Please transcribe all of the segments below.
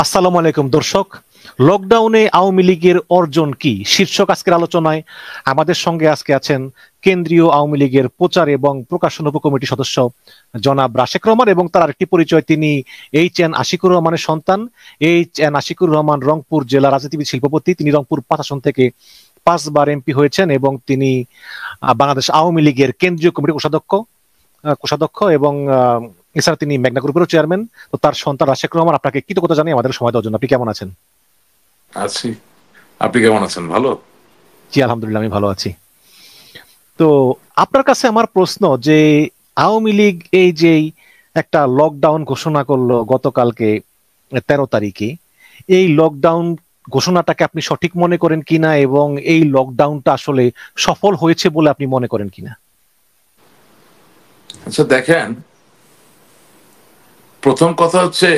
আসসালামু আলাইকুম দর্শক। লকডাউনে আওয়ামী লীগের অর্জন কি শীর্ষক আজকের আলোচনায় আমাদের সঙ্গে আজকে আছেন কেন্দ্রীয় আওয়ামী লীগের প্রচার এবং প্রকাশনা উপকমিটির সদস্য জনাব রাশেক রহমান, এবং তার আরেকটি পরিচয়, তিনি এইচ.এন. আশিকুর রহমানের সন্তান। এইচ.এন. আশিকুর রহমান রংপুর জেলা রাজনীতিবিদ, শিল্পপতি। তিনি রংপুর ৫ আসন থেকে ৫ বার এমপি হয়েছেন এবং তিনি বাংলাদেশ আওয়ামী লীগের কেন্দ্রীয় কমিটির কোষাধ্যক্ষ এবং এছাড়া তিনি মেঘনা গ্রুপেরও চেয়ারম্যান। তো তার সন্তান রাশেক রহমান, আপনাকে কৃতজ্ঞতা জানিয়ে আমাদের সময় দেওয়ার জন্য। আপনি কেমন আছেন? আছি। আপনি কেমন আছেন? ভালো? জি, আলহামদুলিল্লাহ, আমি ভালো আছি। তো আপনার কাছে আমার প্রশ্ন যে আওয়ামী লীগ এই যে একটা লকডাউন ঘোষণা করলো গতকালকে ১৩ তারিখে, এই লকডাউন ঘোষণাটাকে আপনি সঠিক মনে করেন কিনা এবং এই লকডাউনটা আসলে সফল হয়েছে বলে আপনি মনে করেন কিনা? আচ্ছা দেখেন, প্রথম কথা হচ্ছে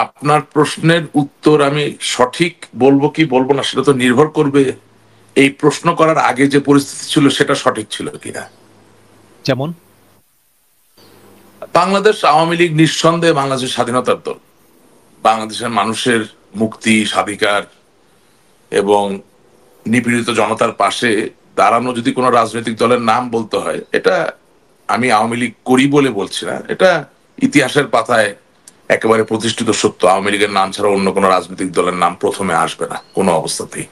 আপনার প্রশ্নের উত্তর আমি সঠিক বলবো কি বলবো না সেটা তো নির্ভর করবে এই প্রশ্ন করার আগে যে পরিস্থিতি ছিল সেটা সঠিক ছিল কিনা। যেমন বাংলাদেশ আওয়ামী লীগ নিঃসন্দেহে বাংলাদেশের স্বাধীনতার দল। বাংলাদেশের মানুষের মুক্তি, স্বাধিকার এবং নিপীড়িত জনতার পাশে দাঁড়ানো যদি কোনো রাজনৈতিক দলের নাম বলতে হয়, এটা আমি আওয়ামী লীগ করি বলে বলছি না, এটা ইতিহাসের পাতায় একেবারে প্রতিষ্ঠিত সত্য। আওয়ামী লীগের নাম ছাড়া অন্য কোনো রাজনৈতিক দলের নাম প্রথমে আসবে না কোনো অবস্থাতেই।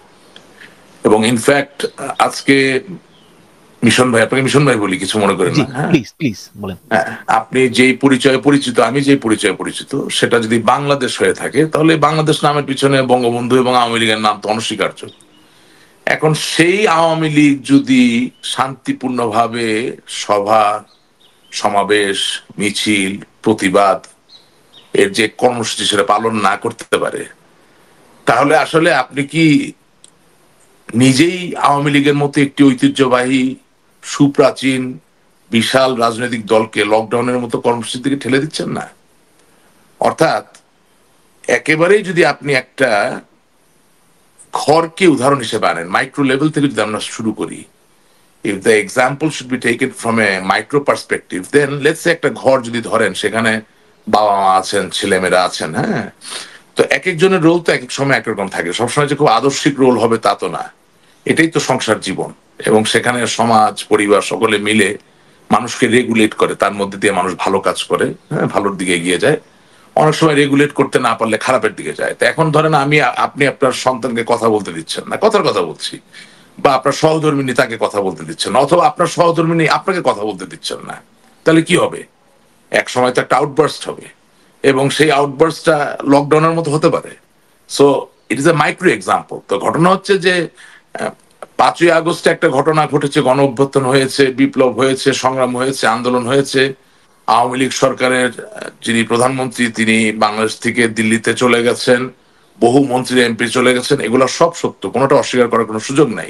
এবং ইনফ্যাক্ট আজকে মিশন ভাই, আপনাকে মিশন ভাই বলি, কিছু মনে করেন জি, না? হ্যাঁ, প্লিজ প্লিজ বলেন। হ্যাঁ, আপনি যেই পরিচয়ে পরিচিত, আমি যেই পরিচয়ে পরিচিত, সেটা যদি বাংলাদেশ হয়ে থাকে তাহলে বাংলাদেশ নামের পিছনে বঙ্গবন্ধু এবং আওয়ামী লীগের নাম তো অনস্বীকার্য। এখন সেই আওয়ামী লীগ যদি শান্তিপূর্ণভাবে সভা, সমাবেশ, মিছিল, প্রতিবাদ এর যে কর্মসূচি সেটা পালন না করতে পারে, তাহলে আসলে আপনি কি নিজেই আওয়ামী লীগের মতো একটি ঐতিহ্যবাহী, সুপ্রাচীন, বিশাল রাজনৈতিক দলকে লকডাউনের মতো কর্মসূচির দিকে ঠেলে দিচ্ছেন না? অর্থাৎ একেবারেই যদি আপনি একটা ঘরকে উদাহরণ হিসেবে আনেন, মাইক্রো লেভেল থেকে যদি আমরা শুরু করি, if the example should be taken from a micro perspective, then let's say একটা ঘর যদি ধরেন, সেখানে বাবা মা আছেন, ছেলেমেয়েরা আছেন। হ্যাঁ, তো এক একজনের রোল তো এক এক সময় একরকম থাকে, সবসময় যে খুব আদর্শিক রোল হবে তা তো না। এটাই তো সংসার জীবন, এবং সেখানে সমাজ, পরিবার সকলে মিলে মানুষকে রেগুলেট করে, তার মধ্যে দিয়ে মানুষ ভালো কাজ করে, হ্যাঁ, ভালোর দিকে এগিয়ে যায়। অনেক সময় রেগুলেট করতে না পারলে খারাপের দিকে যায়। তো এখন ধরেন আপনি আপনার সন্তানকে কথা বলতে দিচ্ছেন না, কথার কথা বলছি, বা আপনার সহধর্মিনী তাকে কথা বলতে দিচ্ছেন না, অথবা আপনার সহধর্মিনী আপনাকে কথা বলতে দিচ্ছেন না, তাহলে কি হবে? এক সময় তো একটা আউটবার্স্ট হবে, এবং সেই আউটবার্স্টটা লকডাউনের মতো হতে পারে। So it is a micro example. তো ঘটনা হচ্ছে যে ৫ই আগস্টে একটা ঘটনা ঘটেছে, গণ অভ্যুত্থান হয়েছে, বিপ্লব হয়েছে, সংগ্রাম হয়েছে, আন্দোলন হয়েছে। আওয়ামী লীগ সরকারের যিনি প্রধানমন্ত্রী, তিনি বাংলাদেশ থেকে দিল্লিতে চলে গেছেন, বহু মন্ত্রী এমপি চলে গেছেন, এগুলো সব সত্য, কোনোটা অস্বীকার করার কোনো সুযোগ নাই।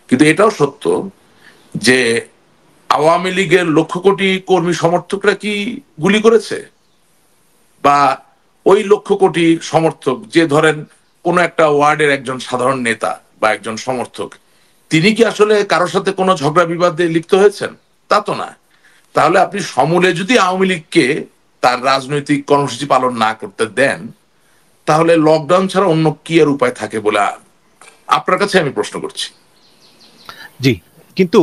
কিন্তু এটাও সত্য যে আওয়ামী লীগের লক্ষ কোটি কর্মী সমর্থকরা কি গুলি করেছে? বা ওই লক্ষ কোটি সমর্থক, যে ধরেন কোন একটা ওয়ার্ডের একজন সাধারণ নেতা বা একজন সমর্থক, তিনি কি আসলে কারোর সাথে কোনো ঝগড়া বিবাদে লিপ্ত হয়েছেন? তা তো না। তাহলে আপনি সমূলে যদি আওয়ামী লীগকে তার রাজনৈতিক কর্মসূচি পালন না করতে দেন, তাহলে লকডাউন ছাড়া অন্য কি আর উপায় থাকে বলে আপনার কাছে আমি প্রশ্ন করছি। জি, কিন্তু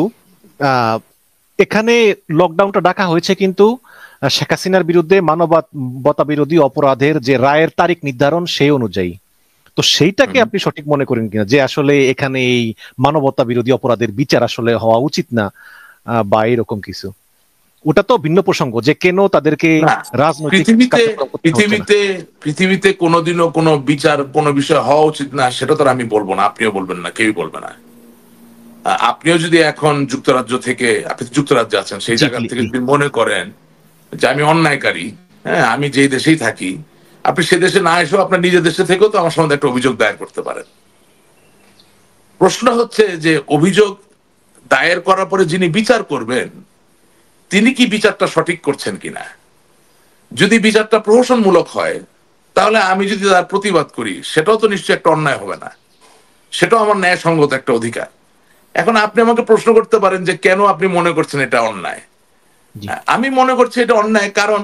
আহ, এখানে লকডাউনটা ডাকা হয়েছে কিন্তু শেখ হাসিনার বিরুদ্ধে মানবতা বিরোধী অপরাধের যে রায়ের তারিখ নির্ধারণ সেই অনুযায়ী। তো সেইটাকে আপনি সঠিক মনে করেন কিনা যে আসলে এখানে এই মানবতা বিরোধী অপরাধের বিচার আসলে হওয়া উচিত না, বা এরকম কিছু? ওটা তো ভিন্ন প্রসঙ্গ যে কেন তাদেরকে না, রাজনৈতিক পৃথিবীতে কার্যক্রম করতে হচ্ছে না। পৃথিবীতে পৃথিবীতে কোনোদিনও কোনো বিচার কোনো বিষয় হওয়া উচিত না সেটা তো আমি বলবো না, আপনিও বলবেন না, কেউই বলবে না। আপনিও যদি এখন যুক্তরাজ্য থেকে, আপনি যুক্তরাজ্যে আছেন, সেই জি জায়গা থেকে জি। যদি মনে করেন যে আমি অন্যায়কারী, হ্যাঁ, আমি যেই দেশেই থাকি, আপনি সে দেশে না এসেও আপনার নিজের দেশে থেকেও তো আমার সম্বন্ধে একটা অভিযোগ দায়ের করতে পারেন। প্রশ্ন হচ্ছে যে অভিযোগ দায়ের করার পরে যিনি বিচার করবেন, তিনি কি বিচারটা সঠিক করছেন কিনা। যদি বিচারটা প্রহসনমূলক হয়, তাহলে আমি যদি তার প্রতিবাদ করি, সেটাও তো নিশ্চয়ই একটা অন্যায় হবে না, সেটাও আমার ন্যায়সঙ্গত একটা অধিকার। এখন আপনি আমাকে প্রশ্ন করতে পারেন যে কেন আপনি মনে করছেন এটা অন্যায়। জি আমি মনে করছি এটা অন্যায় কারণ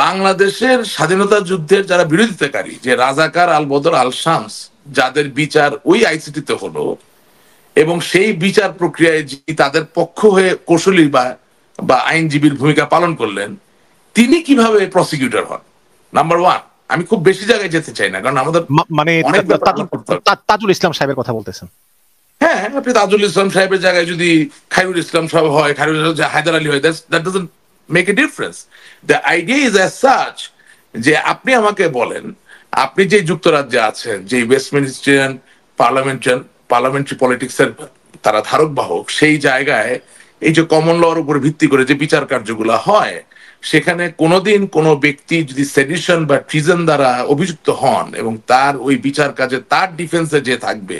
বাংলাদেশের স্বাধীনতা যুদ্ধের যারা বিরোধিতাকারী, যে রাজাকার, আল বদর, আল শামস, যাদের বিচার ওই আইসিটিতে হলো, এবং সেই বিচার প্রক্রিয়ায় যিনি তাদের পক্ষ হয়ে কৌশলী বা আইনজীবীর ভূমিকা পালন করলেন, তিনি কিভাবে প্রসিকিউটর হন? নাম্বার ওয়ান, আমি খুব বেশি জায়গায় যেতে চাই না, কারণ আমাদের মানে অনেক ব্যাপার করতে হবে। তাজুল ইসলাম সাহেবের কথা বলতেছেন? হ্যাঁ, আপনি তাজুল ইসলাম সাহেবের জায়গায় যদি খায়রুল ইসলাম সাহেব হয়, খায়রুল ইসলাম হায়দার আলী হয়, that doesn't make a difference. The idea is as such যে আপনি আমাকে বলেন, আপনি যে যুক্তরাজ্যে আছেন, যে ওয়েস্টমিনিস্টারিয়ান পার্লামেন্টারি পলিটিক্সের তারা ধারক বাহক, সেই জায়গায় এই যে কমন লর উপর ভিত্তি করে যে বিচার কার্যগুলো হয়, সেখানে কোনোদিন কোনো ব্যক্তি যদি সেডিশন বা ট্রিজন দ্বারা অভিযুক্ত হন এবং তার ওই বিচার কাজে তার ডিফেন্সে যে থাকবে,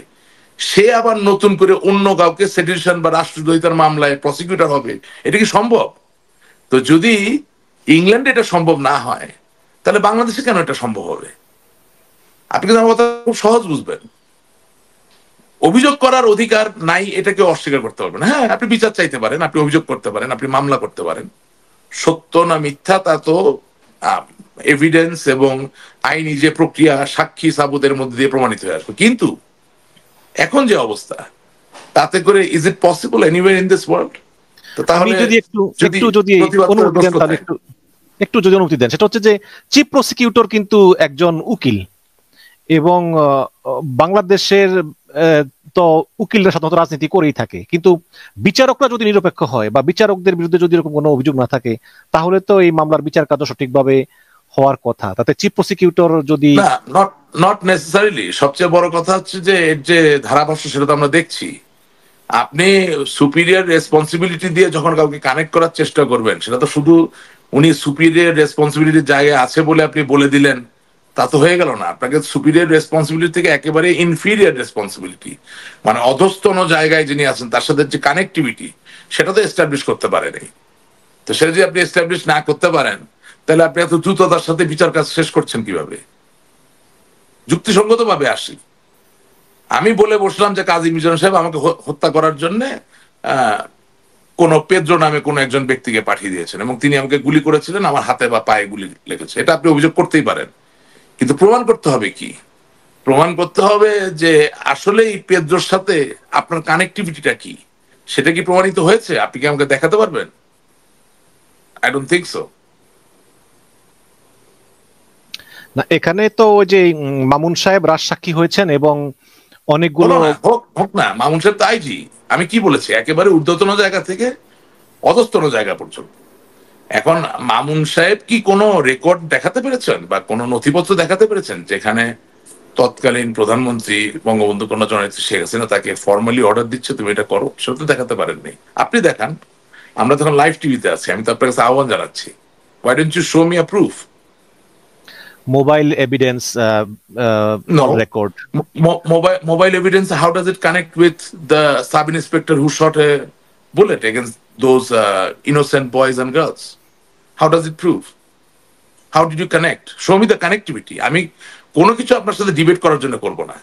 সে আবার নতুন করে অন্য কাউকে সেডিশন বা রাষ্ট্রদ্রোহিতার মামলায় প্রসিকিউটর হবে, এটা কি সম্ভব? তো যদি ইংল্যান্ডে এটা সম্ভব না হয়, তাহলে বাংলাদেশে কেন এটা সম্ভব হবে? আপনি কিন্তু আমার কথা খুব সহজ বুঝবেন। অভিযোগ করার অধিকার নাই, এটাকে অস্বীকার করতে পারবেন। হ্যাঁ, আপনি বিচার চাইতে পারেন, আপনি অভিযোগ করতে পারেন, আপনি মামলা করতে পারেন। সত্য না মিথ্যা তা তো এভিডেন্স এবং আইনি যে প্রক্রিয়া, সাক্ষী সাবুতের মধ্যে দিয়ে প্রমাণিত হয়ে আসবে। কিন্তু এখন যে অবস্থা, তাতে করে is it possible anywhere in this world? তো তাহলে যদি অনুমতি দেন, তাহলে একটু যদি অনুমতি দেন, সেটা হচ্ছে যে চিফ প্রসিকিউটর কিন্তু একজন উকিল, এবং বাংলাদেশের তো উকিলরা সাধারণত রাজনীতি করেই থাকে, কিন্তু বিচারকরা যদি নিরপেক্ষ হয় বা বিচারকদের বিরুদ্ধে যদি এরকম কোনো অভিযোগ না থাকে, তাহলে তো এই মামলার বিচার কার্য সঠিকভাবে হওয়ার কথা। তাতে চিফ প্রসিকিউটর যদি নট নেসেসারিলি। সবচেয়ে বড় কথা হচ্ছে যে এর যে ধারাভাষ্য, সেটা তো আমরা দেখছি। আপনি সুপিরিয়র রেসপন্সিবিলিটি দিয়ে যখন কাউকে কানেক্ট করার চেষ্টা করবেন, সেটা তো শুধু উনি সুপিরিয়র রেসপন্সিবিলিটির জায়গায় আছে বলে আপনি বলে দিলেন তা তো হয়ে গেল না। আপনাকে সুপিরিয়র রেসপন্সিবিলিটি থেকে একেবারে ইনফিরিয়র রেসপন্সিবিলিটি, মানে অধস্তন জায়গায় যিনি আছেন তার সাথে যে কানেক্টিভিটি, সেটা তো এস্টাবলিশ করতে পারেনি। তো সেটা যদি আপনি এস্টাবলিশ না করতে পারেন, তাহলে আপনি এত দ্রুততার সাথে বিচার কাজ শেষ করছেন কিভাবে? যুক্তিসঙ্গত ভাবে আসি। আমি বলে বসলাম যে কাজী মিজান সাহেব আমাকে হত্যা করার জন্য কোন পেদ্রো নামে কোন একজন ব্যক্তিকে পাঠিয়ে দিয়েছেন এবং তিনি আমাকে গুলি করেছিলেন, আমার হাতে বা পায়ে গুলি লেগেছে। এটা আপনি অভিযোগ করতেই পারেন, কিন্তু প্রমাণ করতে হবে কি? প্রমাণ করতে হবে যে আসলে এই পেদ্রোর সাথে আপনার কানেক্টিভিটিটা কি, সেটা কি প্রমাণিত হয়েছে? আপনি কি আমাকে দেখাতে পারবেন? I don't think so. না, এখানে তো ওই যে মামুন সাহেব রাজসাক্ষী হয়েছেন এবং অনেকগুলো হোক না, মামুন সাহেব তো আইজি। আমি কি বলেছি, একেবারে ঊর্ধ্বতন জায়গা থেকে অধস্তন জায়গা পর্যন্ত। এখন মামুন সাহেব কি কোনো রেকর্ড দেখাতে পেরেছেন বা কোনো নথিপত্র দেখাতে পেরেছেন যেখানে তৎকালীন প্রধানমন্ত্রী বঙ্গবন্ধু কন্যা জননেত্রী শেখ হাসিনা তাকে ফর্মালি অর্ডার দিচ্ছে তুমি এটা করো? সেটা তো দেখাতে পারেননি। আপনি দেখান। আমরা তখন লাইভ টিভিতে আছি, আমি তো আপনার কাছে আহ্বান জানাচ্ছি, why don't you show me a proof? Mobile evidence, No. Record. Mobile evidence, how does it connect with the sub inspector who shot a bullet against those innocent boys and girls? How does it prove? How did you connect? Show me the connectivity. আমি কোনো কিছু আপনার সাথে debate করার জন্য করব না।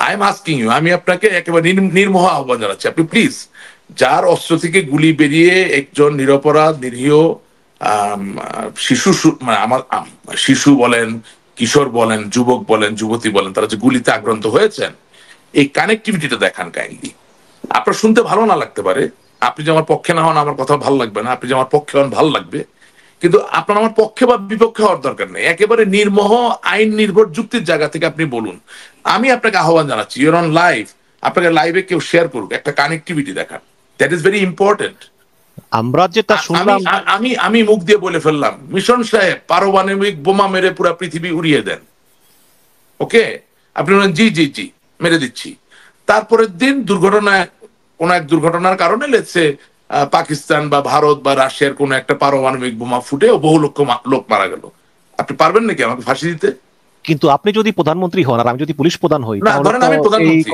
I am asking you, আমি আপনাকে একেবারে নির্মোহ আহ্বান জানাচ্ছি, আপনি প্লিজ, যার অস্ত্র থেকে গুলি বেরিয়ে একজন নিরপরাধ নিরীহ শিশু, মানে আমার শিশু বলেন, কিশোর বলেন, যুবক বলেন, যুবতী বলেন, তারা যে গুলিতে আক্রান্ত হয়েছেন, এই কানেক্টিভিটিটা দেখান কাইন্ডলি। আপনার শুনতে ভালো না লাগতে পারে, আপনি যে আমার পক্ষে না হন আমার কথা ভালো লাগবে না, আপনি যে আমার পক্ষে হন ভালো লাগবে, কিন্তু আপনার আমার পক্ষে বা বিপক্ষে হওয়ার দরকার নেই। একেবারে নির্মোহ আইন নির্ভর যুক্তির জায়গা থেকে আপনি বলুন। আমি আপনাকে আহ্বান জানাচ্ছি, ইউর অন লাইভ, আপনাকে লাইভে কেউ শেয়ার করুক, একটা কানেক্টিভিটি দেখান। That is very important. আমরা যেটা শুনলাম, আমি মুখ দিয়ে বলে ফেললাম, মিশন সাহেব পারমাণবিক বোমা মেরে পুরো পৃথিবী উড়িয়ে দেন, ওকে? আপনি বলেন জি জি জি, মেরে দিচ্ছি। তারপরের দিন দুর্ঘটনায়, কোন এক দুর্ঘটনার কারণে লেটসে পাকিস্তান বা ভারত বা রাশিয়ার কোন একটা পারমাণবিক বোমা ফুটে বহু লক্ষ লোক মারা গেল। আপনি পারবেন নাকি আমাকে ফাঁসি দিতে? কিন্তু আপনি যদি প্রধানমন্ত্রী হন আর আমি যদি পুলিশ প্রধান হই, না, ধরেন আমি প্রধানমন্ত্রী,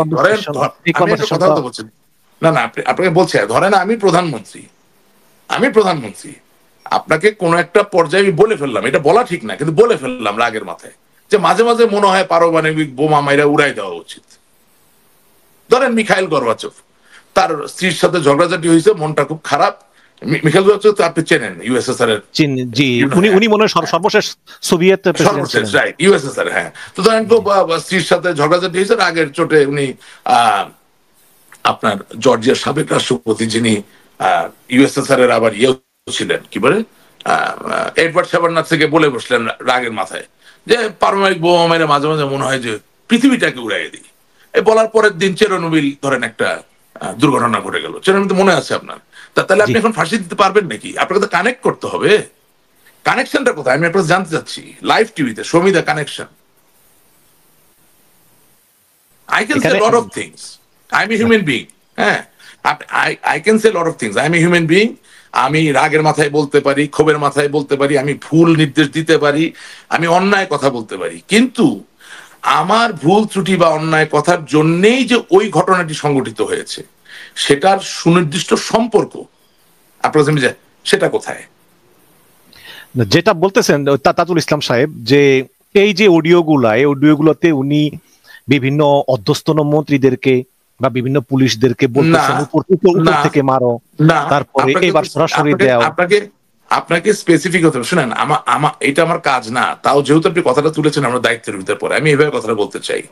কথা বলছেন না না, আপনাকে বলছি, ধরেন আমি প্রধানমন্ত্রী, আপনাকে কোন একটা পর্যায়ে আমি বলে ফেললাম, এটা বলা ঠিক না কিন্তু বলে ফেললাম রাগের মাথায়, যে মাঝে মাঝে মনে হয় পারমাণবিক বোমা মাইরা উড়াই দেওয়া উচিত। ধরেন মিখাইল গর্বাচভ, তার স্ত্রীর সাথে ঝগড়াঝাটি হয়েছে, মনটা খুব খারাপ, মিখাইল গোরবাচভ তো আপনি চেনেন, ইউএসএসআর এর চীন, জি, উনি মনে হয় সর্বশেষ সোভিয়েত প্রেসিডেন্ট সর্বশেষ, ছিলেন। Right, USSR. হ্যাঁ, তো ধরেন খুব স্ত্রীর সাথে ঝগড়াঝাটি হয়েছে, আগের চোটে উনি আপনার জর্জিয়ার সাবেক রাষ্ট্রপতি, যিনি ইউএসএসআর এর আবার ইয়েও ছিলেন, কি বলে, এডওয়ার্ড শেভারনাথ থেকে বলে বসলেন রাগের মাথায় যে পারমাণবিক বোমা মেরে মাঝে মাঝে মনে হয় যে পৃথিবীটাকে উড়াইয়ে দিই। এই বলার পরের দিন চেরনোবিল ধরেন একটা দুর্ঘটনা ঘটে গেল, চেরনোবিল তো মনে আছে আপনার। তাহলে আপনি এখন ফাঁসি দিতে পারবেন নাকি? আপনাকে তো কানেক্ট করতে হবে। কানেকশনটা কোথায় আমি আপনার জানতে চাচ্ছি। লাইভ টিভিতে show me the connection. I can say a lot of things. I'm a human being. হ্যাঁ, I can say a lot of things. I'm a human being. আমি রাগের মাথায় বলতে পারি, ক্ষোভের মাথায় বলতে পারি, আমি ভুল নির্দেশ দিতে পারি, আমি অন্যায় কথা বলতে পারি, কিন্তু আমার ভুল ত্রুটি বা অন্যায় কথার জন্যেই যে ওই ঘটনাটি সংঘটিত হয়েছে সেটার সুনির্দিষ্ট সম্পর্ক আপনার সঙ্গে সেটা কোথায়? যেটা বলতেছেন তাজুল ইসলাম সাহেব, যে এই যে অডিওগুলোতে উনি বিভিন্ন অধ্যস্তন মন্ত্রীদেরকে বা বিভিন্ন পুলিশদেরকে বলতেছেন উপর থেকে মারো, তারপরে এবার সরাসরি দাও। আপনাকে স্পেসিফিক হতে হবে। শুনেন, এটা আমার কাজ না, তাও যেহেতু আপনি কথাটা তুলেছেন আমরা দায়িত্বের ভিতরে পড়ে আমি এভাবে কথাটা বলতে চাই।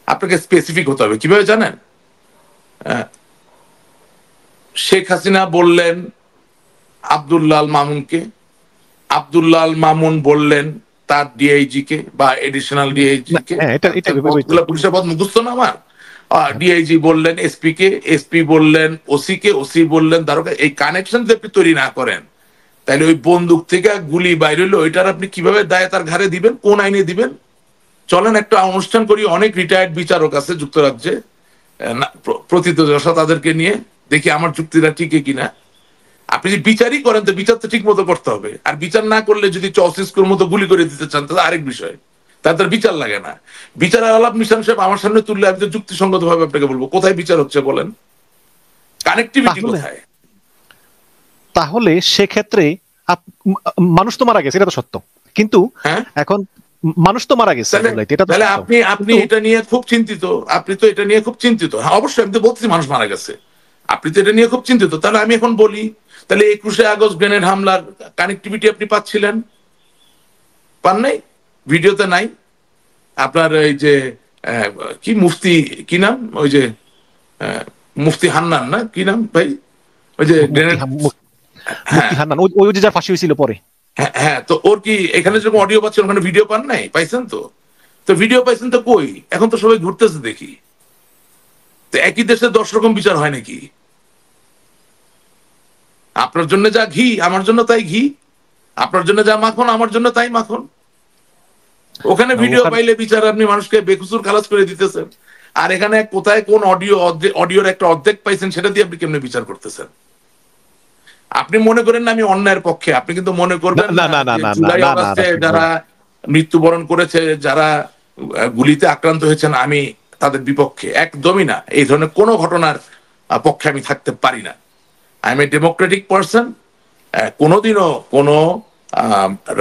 আপনাকে স্পেসিফিক হতে হবে। কিভাবে জানেন? শেখ হাসিনা বললেন আব্দুল্লাহ মামুনকে, আব্দুল্লাহ মামুন বললেন তার ডিআইজি কে বা এডিশনাল ডিআইজি কে, পুলিশের পদ মুখস্থ না আমার, ডিআইজি বললেন এসপি কে, এসপি বললেন ওসি কে, ওসি বললেন দারোগা। এই কানেকশন যদি আপনি তৈরি না করেন তাহলে ওই বন্দুক থেকে গুলি বাইরে হলো, ওইটার আপনি কিভাবে দায় তার ঘাড়ে দিবেন, কোন আইনে দিবেন? চলেন একটা অনুষ্ঠান করি, অনেক রিটায়ার্ড বিচারক আছে যুক্তরাজ্যে, প্রথিতযশা তাদেরকে নিয়ে দেখি আমার যুক্তিটা ঠিক কিনা। আপনি যদি বিচারই করেন তো বিচার তো ঠিক মতো করতে হবে, আর বিচার না করলে যদি চসিস্কোর মতো গুলি করে দিতে চান তাহলে আরেক বিষয়, তার বিচার লাগে না। বিচারের আলাপ মিশন সাহেব আমার সামনে তুললে আমি তো যুক্তিসঙ্গত ভাবে আপনাকে বলবো কোথায় বিচার হচ্ছে বলেন, কানেক্টিভিটি কোথায়? তাহলে সেক্ষেত্রে মানুষ তো মারা গেছে, এটা তো সত্য, কিন্তু এখন মানুষ তো মারা গেছে, তাহলে আপনি এটা নিয়ে খুব চিন্তিত, আপনি তো এটা নিয়ে খুব চিন্তিত। হ্যাঁ অবশ্যই, আমি তো বলছি মানুষ মারা গেছে, আপনি তো এটা নিয়ে খুব চিন্তিত। তাহলে আমি এখন বলি, তাহলে 21শে আগস্ট গ্রেনেড হামলার কানেক্টিভিটি আপনি পাচ্ছিলেন? পান নাই? ভিডিওতে নাই? আপনার এই যে কি মুফতি, কি নাম ওই যে মুফতি হান্নান না কি নাম ভাই, ওই যে গ্রেনেড, ওই যে যার ফাঁসি হয়েছিল পরে, হ্যাঁ, তো ওর কি এখানে যেরকম অডিও পাচ্ছেন ওখানে ভিডিও পান নাই? পাইছেন তো? তো ভিডিও পাইছেন তো কই? এখন তো সবাই ঘুরতেছে দেখি। তো একই দেশে 10 রকম বিচার হয় নাকি? আপনার জন্য যা ঘি আমার জন্য তাই ঘি, আপনার জন্য যা মাখন আমার জন্য তাই মাখন। ওখানে ভিডিও পাইলে বিচার আপনি মানুষকে বেকসুর খালাস করে দিতেছেন, আর এখানে কোথায় কোন অডিওর একটা অর্ধেক পাইছেন সেটা দিয়ে আপনি কেমনে বিচার করতেছেন? আপনি মনে করেন না আমি অন্যায়ের পক্ষে, আপনি কিন্তু মনে করবেন জুলাই আগস্টে যারা মৃত্যুবরণ করেছে, যারা গুলিতে আক্রান্ত হয়েছেন আমি তাদের বিপক্ষে, একদমই না। এই ধরনের কোনো ঘটনার পক্ষে আমি থাকতে পারি না। I M a democratic person. কোনোদিনও কোনো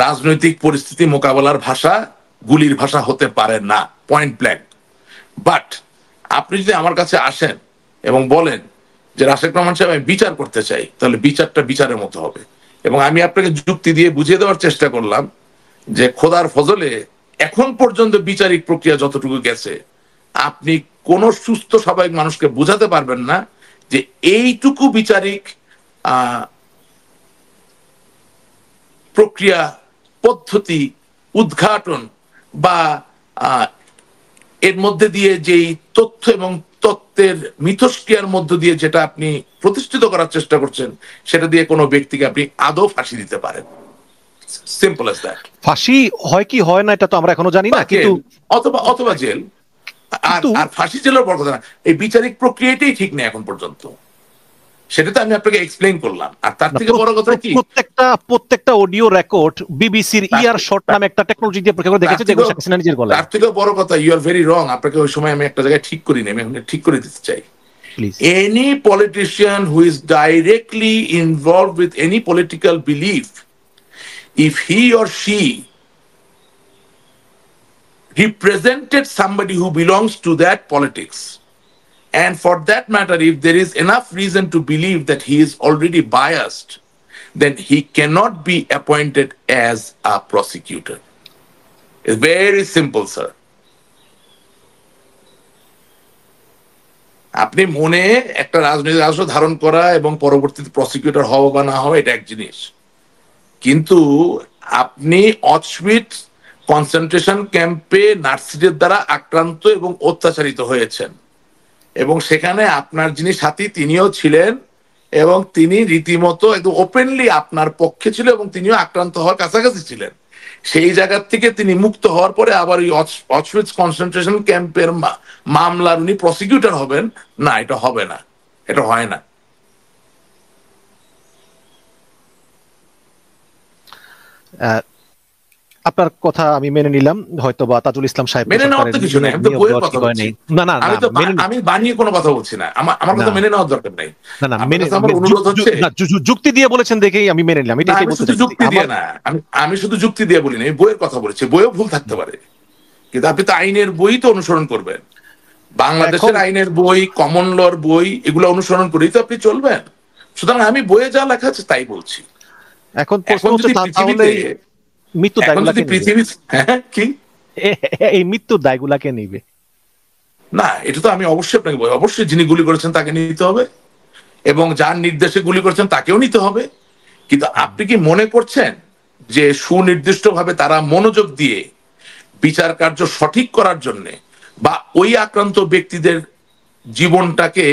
রাজনৈতিক পরিস্থিতি মোকাবেলার ভাষা গুলির ভাষা হতে পারে না, পয়েন্ট ব্ল্যাঙ্ক। বাট আপনি যদি আমার কাছে আসেন এবং বলেন যে রাশেদ রহমান সাহেব আমি বিচার করতে চাই, তাহলে বিচারটা বিচারের মতো হবে। এবং আমি আপনাকে যুক্তি দিয়ে বুঝিয়ে দেওয়ার চেষ্টা করলাম যে খোদার ফজলে এখন পর্যন্ত বিচারিক প্রক্রিয়া যতটুকু গেছে, আপনি কোন সুস্থ স্বাভাবিক মানুষকে বোঝাতে পারবেন না যে এইটুকু বিচারিক প্রক্রিয়া পদ্ধতি উদ্ঘাটন বা এর মধ্যে দিয়ে যেই তথ্য এবং তত্ত্বের মিথস্ক্রিয়ার মধ্য দিয়ে যেটা আপনি প্রতিষ্ঠিত করার চেষ্টা করছেন সেটা দিয়ে কোনো ব্যক্তিকে আপনি আদৌ ফাঁসি দিতে পারেন। Simple as that. ফাঁসি হয় কি হয় না এটা তো আমরা এখনো জানি না, কিন্তু অথবা জেল। আর ফাঁসি জেলের বড় কথা না, এই বিচারিক প্রক্রিয়াটাই ঠিক নেই এখন পর্যন্ত, সেটা তো আমি আপনাকে এক্সপ্লেইন করলাম। আর তার থেকে বড় কথা কি, প্রত্যেকটা অডিও রেকর্ড বিবিসির ইয়ার শর্ট নামে একটা টেকনোলজি দিয়ে পরীক্ষা করে দেখেছে যে শেখ হাসিনা নিজের গলায়। তার থেকে বড় কথা, ইউ আর ভেরি রং। আপনাকে ওই সময় আমি একটা জায়গায় ঠিক করি না, আমি এখন ঠিক করে দিতে চাই। Any politician who is directly involved with any political belief, if he or she represented somebody who belongs to that politics, and for that matter if there is enough reason to believe that he is already biased then he cannot be appointed as a prosecutor. It's very simple, sir. আপনি মনে একটা রাজনৈতিক আদর্শ ধারণ করা এবং পরবর্তীতে prosecutor হওয়া বা না হওয়া এটা এক জিনিস, কিন্তু আপনি অচউইটস কনসেন্ট্রেশন ক্যাম্পে নাৎসিদের দ্বারা আক্রান্ত এবং অত্যাচারিত হয়েছেন, এবং সেখানে আপনার যিনি সাথী তিনিও ছিলেন এবং তিনি রীতিমতো একদম ওপেনলি আপনার পক্ষে ছিল এবং তিনিও আক্রান্ত হওয়ার কাছাকাছি ছিলেন। সেই জায়গা থেকে তিনি মুক্ত হওয়ার পরে আবার ওই অচউইটস কনসেন্ট্রেশন ক্যাম্পের মামলার উনি প্রসিকিউটর হবেন না, এটা হবে না, এটা হয় না। আপনার কথা আমি মেনে নিলাম, হয়তো বা তাজুল ইসলাম সাহেব মেনে নেওয়ার তো কিছু নেই, আমি তো বইয়ের কথা বলছি। না না আমি বানিয়ে কোনো কথা বলছি না, আমার কথা মেনে নেওয়ার দরকার নাই। না না আমার অনুরোধ হচ্ছে, যুক্তি দিয়ে বলেছেন দেখেই আমি মেনে নিলাম। আমি শুধু যুক্তি দিয়ে না, আমি শুধু যুক্তি দিয়ে বলিনি, আমি বইয়ের কথা বলেছি। বইও ভুল থাকতে পারে, কিন্তু আপনি তো আইনের বই তো অনুসরণ করবেন, বাংলাদেশের আইনের বই, কমন লর বই, এগুলো অনুসরণ করেই তো আপনি চলবেন। সুতরাং আমি বইয়ে যা লেখা আছে তাই বলছি। এখন মৃত্যু পৃথিবী কি এই মৃত্যুর দায়গুলাকে নিবে না, এটা তো আমি অবশ্যই আপনাকে বলি, অবশ্যই যিনি গুলি করেছেন তাকে নিতে হবে এবং যার নির্দেশে গুলি করেছেন তাকেও নিতে হবে। কিন্তু আপনি কি মনে করছেন যে সুনির্দিষ্টভাবে তারা মনোযোগ দিয়ে বিচার কার্য সঠিক করার জন্য বা ওই আক্রান্ত ব্যক্তিদের জীবনটাকে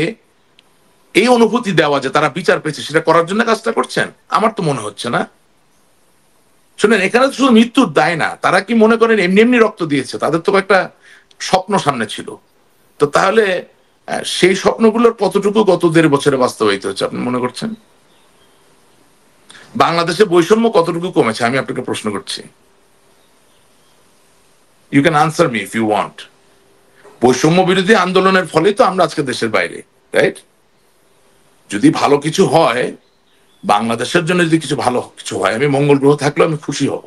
এই অনুভূতি দেওয়া যে তারা বিচার পেয়েছে সেটা করার জন্য কাজটা করছেন? আমার তো মনে হচ্ছে না। শুনেন, এখানে তো শুধু মৃত্যুর দায় না, তারা কি মনে করেন এমনি এমনি রক্ত দিয়েছে? তাদের তো একটা স্বপ্ন সামনে ছিল। তো তাহলে সেই স্বপ্নগুলোর কতটুকু গত 1.5 বছরে বাস্তবায়িত হচ্ছে আপনি মনে করছেন? বাংলাদেশে বৈষম্য কতটুকু কমেছে আমি আপনাকে প্রশ্ন করছি। You can answer me if you want. বৈষম্য বিরোধী আন্দোলনের ফলেই তো আমরা আজকে দেশের বাইরে, রাইট? যদি ভালো কিছু হয়, বাংলাদেশের জন্য যদি কিছু ভালো কিছু হয়, আমি মঙ্গল গ্রহ থাকলেও আমি খুশি হব।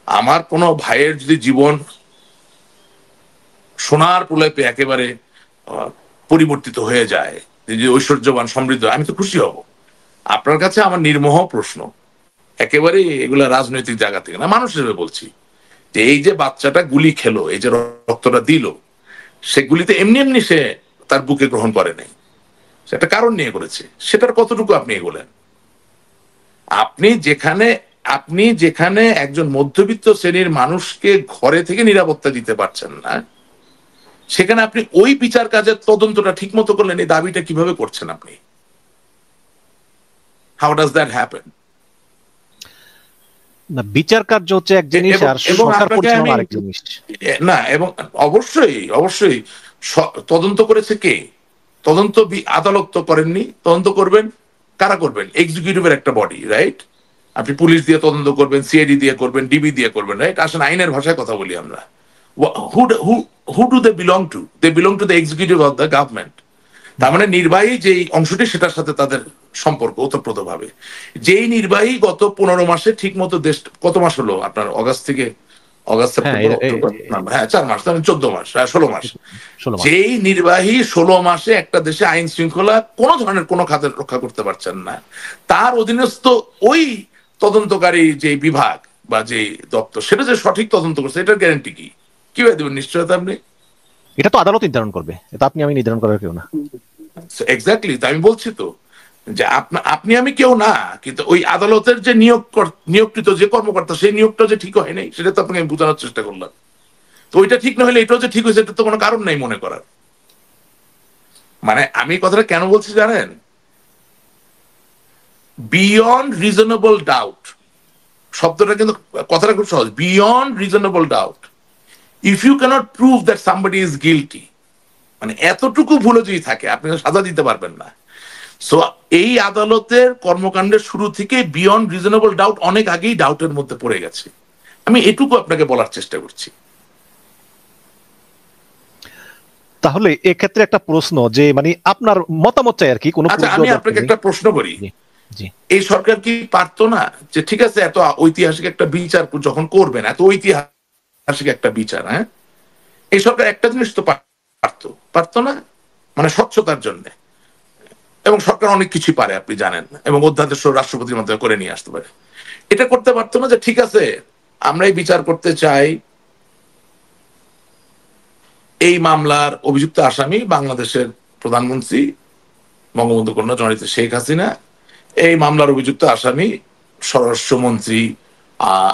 আমার কোনো ভাইয়ের যদি জীবন সোনার প্রলেপে একেবারে পরিবর্তিত হয়ে যায়, যে ঐশ্বর্যবান সমৃদ্ধ, আমি তো খুশি হব। আপনার কাছে আমার নির্মোহ প্রশ্ন, একেবারে এগুলা রাজনৈতিক জায়গা থেকে না, মানুষ হিসেবে বলছি, যে এই যে বাচ্চাটা গুলি খেলো, এই যে রক্তটা দিল, সেগুলিতে এমনি এমনি সে তার বুকে গ্রহণ করে নাই, সেটা কারণ নিয়ে করেছে। সেটার কতটুকু আপনি এগোলেন? আপনি যেখানে একজন মধ্যবিত্ত শ্রেণীর মানুষকে ঘরে থেকে নিরাপত্তা দিতে পারছেন না, সেখানে আপনি ওই বিচার কাজের তদন্তটা ঠিক মতো করলেন, এই দাবিটা কিভাবে করছেন আপনি? How does that happen? না, বিচার কার্য হচ্ছে এক জিনিস আর সরকার পরিচালনা আরেক জিনিস। না, এবং অবশ্যই তদন্ত করেছে কে? তদন্ত আদালত তো করেননি, তদন্ত করবেন কারা? করবেন এক্সিকিউটিভের একটা বডি, রাইট? আপনি পুলিশ দিয়ে তদন্ত করবেন, সিআইডি দিয়ে করবেন, ডিবি দিয়ে করবেন, রাইট? আসেন আইনের ভাষায় কথা বলি আমরা। who do they belong to? They belong to the executive of the government. তার মানে নির্বাহী যেই অংশটি, সেটার সাথে তাদের সম্পর্ক ওতপ্রোতভাবে। যেই নির্বাহী গত 15 মাসে ঠিক মতো দেশ, কত মাস হলো আপনার? অগাস্ট থেকে সেপ্টেম্বর, অক্টোবর, 4 মাস, 14 মাস, 16 মাস। যেই নির্বাহী 16 মাসে একটা দেশে আইন শৃঙ্খলা কোন ধরনের কোন খাতের রক্ষা করতে পারছেন না, তার অধীনস্থ ওই তদন্তকারী যে বিভাগ বা যে দপ্তর, সেটা যে সঠিক তদন্ত করছে, এটার গ্যারান্টি কি? কিভাবে দেবেন নিশ্চয়তা আপনি? এটা তো আদালত নির্ধারণ করবে, এটা আপনি আমি নির্ধারণ করার কেউ না। এক্স্যাক্টলি, তাই আমি বলছি তো যে আপনি আমি কেউ না, কিন্তু ওই আদালতের যে নিয়োগকৃত যে কর্মকর্তা, সেই নিয়োগটা যে ঠিক হয় নাই, সেটা তো আপনাকে আমি বোঝানোর চেষ্টা করলাম। তো ওইটা ঠিক না হলে এটাও যে ঠিক হয়েছে, এটা তো কোনো কারণ নাই মনে করার। মানে আমি কথাটা কেন বলছি জানেন? বিয়ন্ড রিজনেবল ডাউট শব্দটা কিন্তু, কথাটা খুব সহজ। Beyond reasonable doubt, if you cannot prove that somebody is guilty, মানে এতটুকু ভুলে যদি থাকে, আপনি সাজা দিতে পারবেন না। সো এই আদালতের কর্মকাণ্ডের শুরু থেকে বিয়ন্ড রিজনেবল ডাউট অনেক আগেই ডাউটের মধ্যে পড়ে গেছে। আমি এটুকু আপনাকে বলার চেষ্টা করছি। তাহলে এক্ষেত্রে একটা প্রশ্ন, যে মানে আপনার মতামত চাই আর কি। আমি আপনাকে একটা প্রশ্ন করি, এই সরকার কি পারতো না যে ঠিক আছে, এত ঐতিহাসিক একটা বিচার যখন করবেন, এত ঐতিহাসিক একটা বিচার, হ্যাঁ, এই সরকার একটা জিনিস তো পারতো না, মানে স্বচ্ছতার জন্য এবং সরকার অনেক কিছু পারে আপনি জানেন, এবং অধ্যাদেশ রাষ্ট্রপতির মাধ্যমে করে নিয়ে আসতে পারে। এটা করতে পারতো না যে ঠিক আছে আমরাই বিচার করতে চাই, এই মামলার অভিযুক্ত আসামি বাংলাদেশের প্রধানমন্ত্রী বঙ্গবন্ধু কন্যা জননেত্রী শেখ হাসিনা, এই মামলার অভিযুক্ত আসামি স্বরাষ্ট্রমন্ত্রী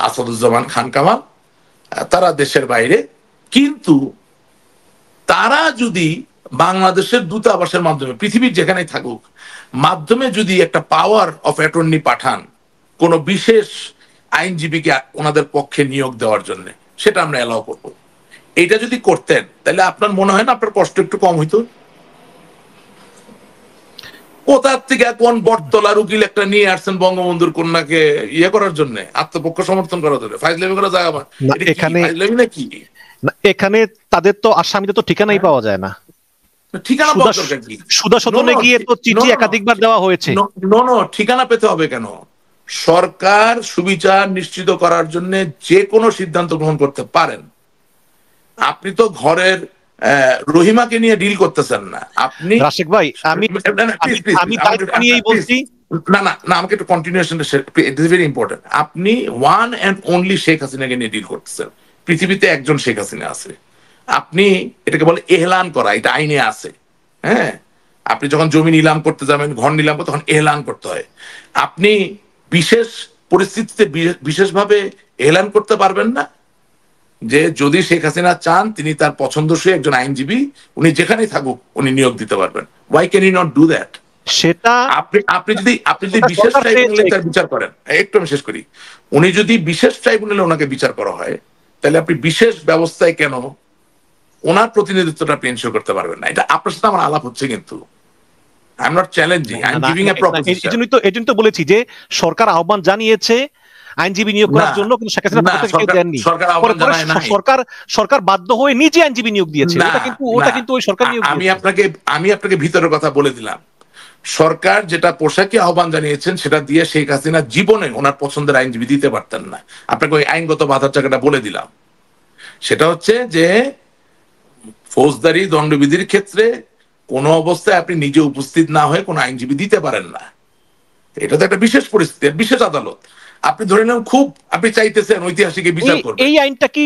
আসাদুজ্জামান খান কামাল, তারা দেশের বাইরে, কিন্তু তারা যদি বাংলাদেশের দূতাবাসের মাধ্যমে পৃথিবীর যেখানেই থাকুক মাধ্যমে যদি একটা পাওয়ার অফ অ্যাটর্নি পাঠান কোন বিশেষ আইনজীবীকে ওনাদের পক্ষে নিয়োগ দেওয়ার জন্য, সেটা আমরা এলাও করবো। এটা যদি করতেন তাহলে আপনার মনে হয় না আপনার কষ্ট একটু কম হইতো? কোথার থেকে কোন বটতলার উকিল একটা নিয়ে আসছেন বঙ্গবন্ধুর কন্যাকে ইয়ে করার জন্য, আত্মপক্ষ সমর্থন করার জন্য? ফাইজলামি করা জায়গা নাকি? এখানে তাদের তো আসামিদের তো ঠিকানাই পাওয়া যায় না। ঠিকানা পাওয়ার দরকার কি? সুদা সদনে গিয়ে তো চিঠি একাধিকবার দেওয়া হয়েছে। ঠিকানা পেতে হবে কেন? সরকার সুবিচার নিশ্চিত করার জন্য যে কোনো সিদ্ধান্ত গ্রহণ করতে পারেন। আপনি তো ঘরের রহিমাকে নিয়ে ডিল করতেছেন না। আপনি রাশেক ভাই, আমি দায়িত্ব নিয়েই বলছি। না না না, আমাকে একটু continuation, it is very important. আপনি ওয়ান এন্ড অনলি শেখ হাসিনাকে নিয়ে ডিল করতেছেন। পৃথিবীতে একজন শেখ হাসিনা আছে। আপনি এটাকে বলে এহলান করা, এটা আইনে আছে। হ্যাঁ, আপনি যখন জমি নিলাম করতে যাবেন, ঘর নিলাম তখন এহলান করতে হয়। আপনি বিশেষ পরিস্থিতিতে বিশেষভাবে এহলান করতে পারবেন না যে যদি শেখ হাসিনা চান তিনি তার পছন্দসই একজন আইনজীবী উনি যেখানেই থাকুক উনি নিয়োগ দিতে পারবেন। Why can you not do that? সেটা আপনি যদি বিশেষ ট্রাইব্যুনালে তার বিচার করেন, একটু আমি শেষ করি, উনি যদি বিশেষ ট্রাইব্যুনালে ওনাকে বিচার করা হয় তাহলে আপনি বিশেষ ব্যবস্থায় কেন ওনার প্রতিনিধিত্বটা আপনি এনশিওর করতে পারবেন না? এটা আপনার সাথে আমার আলাপ হচ্ছে, কিন্তু I am not challenging, I am giving a proposition. এজন্য তো বলেছি যে সরকার আহ্বান জানিয়েছে আইনজীবী নিয়োগ করার জন্য, কিন্তু শেখ হাসিনা পক্ষ থেকে কেউ দেননি। সরকার বাধ্য হয়ে নিজে আইনজীবী নিয়োগ দিয়েছে। ওটা কিন্তু ওই সরকার নিয়োগ দিয়েছে। আমি আপনাকে ভিতরের কথা বলে দিলাম। সরকার যেটা পোশাকে আহ্বান জানিয়েছেন সেটা দিয়ে শেখ হাসিনা জীবনে ওনার পছন্দের আইনজীবী দিতে পারতেন না। আপনাকে ওই আইনগত বাধার জায়গাটা বলে দিলাম। সেটা হচ্ছে যে ফৌজদারি দণ্ডবিধির ক্ষেত্রে কোনো অবস্থায় আপনি নিজে উপস্থিত না হয়ে কোনো আইনজীবী দিতে পারেন না। এটা তো একটা বিশেষ পরিস্থিতি, বিশেষ আদালত। আপনি ধরে নেন খুব আপনি চাইতেছেন ঐতিহাসিক বিচার করবেন, এই আইনটা কি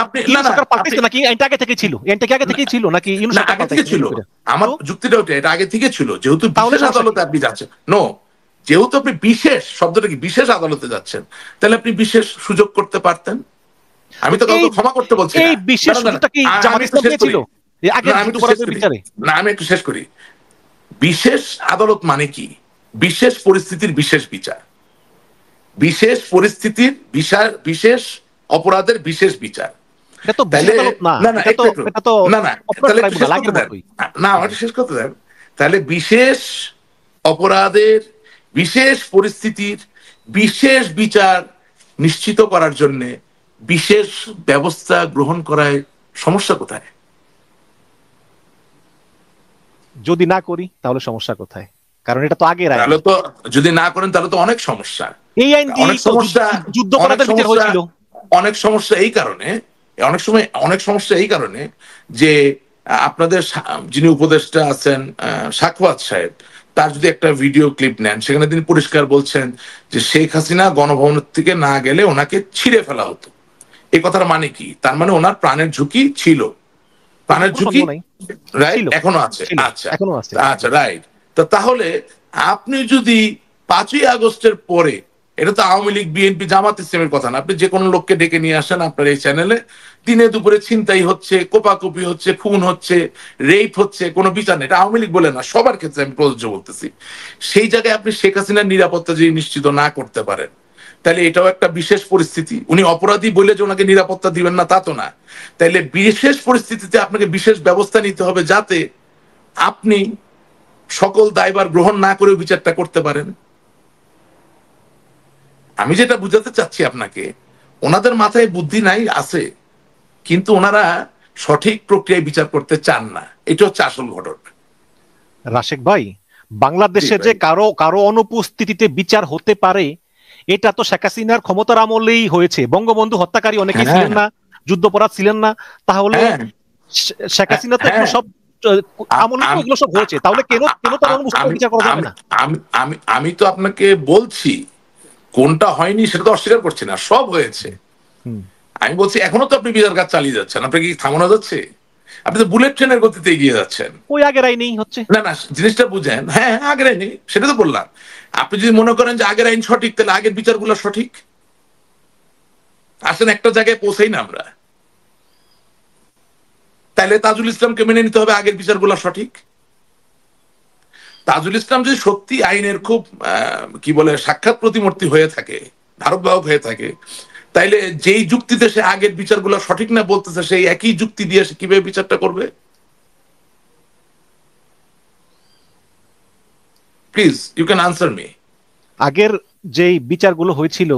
আপনি সরকার পাল্টেছে নাকি? আইনটা আগে থেকে ছিল? আইনটা কি আগে থেকে ছিল নাকি আগে থেকে ছিল? আমার যুক্তিটা ওটা, এটা আগে থেকে ছিল। যেহেতু বিশেষ আদালতে আপনি যাচ্ছেন, যেহেতু আপনি বিশেষ শব্দটা কি বিশেষ আদালতে যাচ্ছেন, তাহলে আপনি বিশেষ সুযোগ করতে পারতেন। আমি তো কাউকে ক্ষমা করতে বলছি না। এই বিশেষ সুযোগটা কি জামাত ইসলাম পেয়েছিল? আমি একটু শেষ করি। বিশেষ আদালত মানে কি? বিশেষ পরিস্থিতির বিশেষ বিচার, বিশেষ পরিস্থিতির বিশেষ অপরাধের বিশেষ বিচার। তাহলে বিশেষ অপরাধের বিশেষ পরিস্থিতির বিশেষ বিচার নিশ্চিত করার জন্য বিশেষ ব্যবস্থা গ্রহণ করায় সমস্যা কোথায়? যদি না করি তাহলে সমস্যা কোথায়? কারণ এটা তো আগের আইন। তাহলে তো যদি না করেন তাহলে তো অনেক সমস্যা। এই আইন অনেক সমস্যা, যুদ্ধাপরাধের বিচার হয়েছিল। অনেক সমস্যা এই কারণে যে আপনাদের যিনি উপদেষ্টা আছেন সাখাওয়াত সাহেব, তার যদি একটা ভিডিও ক্লিপ নেন সেখানে তিনি পরিষ্কার বলছেন যে শেখ হাসিনা গণভবনের থেকে না গেলে ওনাকে ছিঁড়ে ফেলা হতো। এই কথার মানে কি? তার মানে ওনার প্রাণের ঝুঁকি ছিল, প্রাণের ঝুঁকি রাইট এখনো আছে। আচ্ছা রাইট। তাহলে আপনি যদি 5ই আগস্টের পরে, এটা তো আওয়ামী লীগ বিএনপি জামাত ইসলামের কথা না, আপনি যে কোনো লোককে ডেকে নিয়ে আসেন আপনার এই চ্যানেলে, দিনে দুপুরে ছিনতাই হচ্ছে, কোপাকুপি হচ্ছে, খুন হচ্ছে, রেপ হচ্ছে, কোনো বিচার নেই। এটা আওয়ামী লীগ বলে না, সবার ক্ষেত্রে আমি প্রযোজ্য বলতেছি। সেই জায়গায় আপনি শেখ হাসিনার নিরাপত্তা যদি নিশ্চিত না করতে পারেন তাহলে এটাও একটা বিশেষ পরিস্থিতি। উনি অপরাধী বলে যে ওনাকে নিরাপত্তা দিবেন না তা তো না। তাইলে বিশেষ পরিস্থিতিতে আপনাকে বিশেষ ব্যবস্থা নিতে হবে যাতে আপনি সকল দায়ভার গ্রহণ না করে বিচারটা করতে পারেন। আমি যেটা বুঝাতে চাচ্ছি আপনাকে, ওনাদের মাথায় বুদ্ধি নাই আছে, কিন্তু ওনারা সঠিক প্রক্রিয়ায় বিচার করতে চান না। এটা হচ্ছে আসল ঘটনা। রাশেক ভাই, বাংলাদেশে যে কারো অনুপস্থিতিতে বিচার হতে পারে এটা তো শেখ হাসিনার ক্ষমতার আমলেই হয়েছে। বঙ্গবন্ধু হত্যাকারী অনেকেই ছিলেন না, যুদ্ধাপরাধ ছিলেন না, তাহলে শেখ হাসিনা তো সব আমলে তো এগুলো সব হয়েছে, তাহলে কেন কেন তার মুসলমান বিচার করা যাবে না? আমি তো আপনাকে বলছি কোনটা হয়নি সেটা তো অস্বীকার করছি না, সব হয়েছে। আমি বলছি এখনো তো আপনি বিচার কাজ চালিয়ে যাচ্ছেন, আপনাকে কি থামানো যাচ্ছে? আপনি তো বুলেট ট্রেনের গতিতে এগিয়ে যাচ্ছেন। ওই আগের আইনেই হচ্ছে। না না, জিনিসটা বুঝেন। হ্যাঁ, আগের আইনে, সেটা তো বললাম। আপনি যদি মনে করেন যে আগের আইন সঠিক, তাহলে আগের বিচারগুলো সঠিক। আসেন একটা জায়গায় পৌঁছাই না আমরা, তাহলে তাজুল ইসলামকে মেনে নিতে হবে আগের বিচারগুলো সঠিক। তাজুল ইসলাম যদি সত্যি আইনের খুব কি বলে সাক্ষাৎ প্রতিমূর্তি হয়ে থাকে, ধারকবাহক হয়ে থাকে, তাইলে যেই যুক্তিতে সে আগের বিচারগুলো সঠিক না বলতেছে, সেই একই যুক্তি দিয়ে সে কিভাবে বিচারটা করবে? Please you can answer me. আগের যেই বিচারগুলো হয়েছিল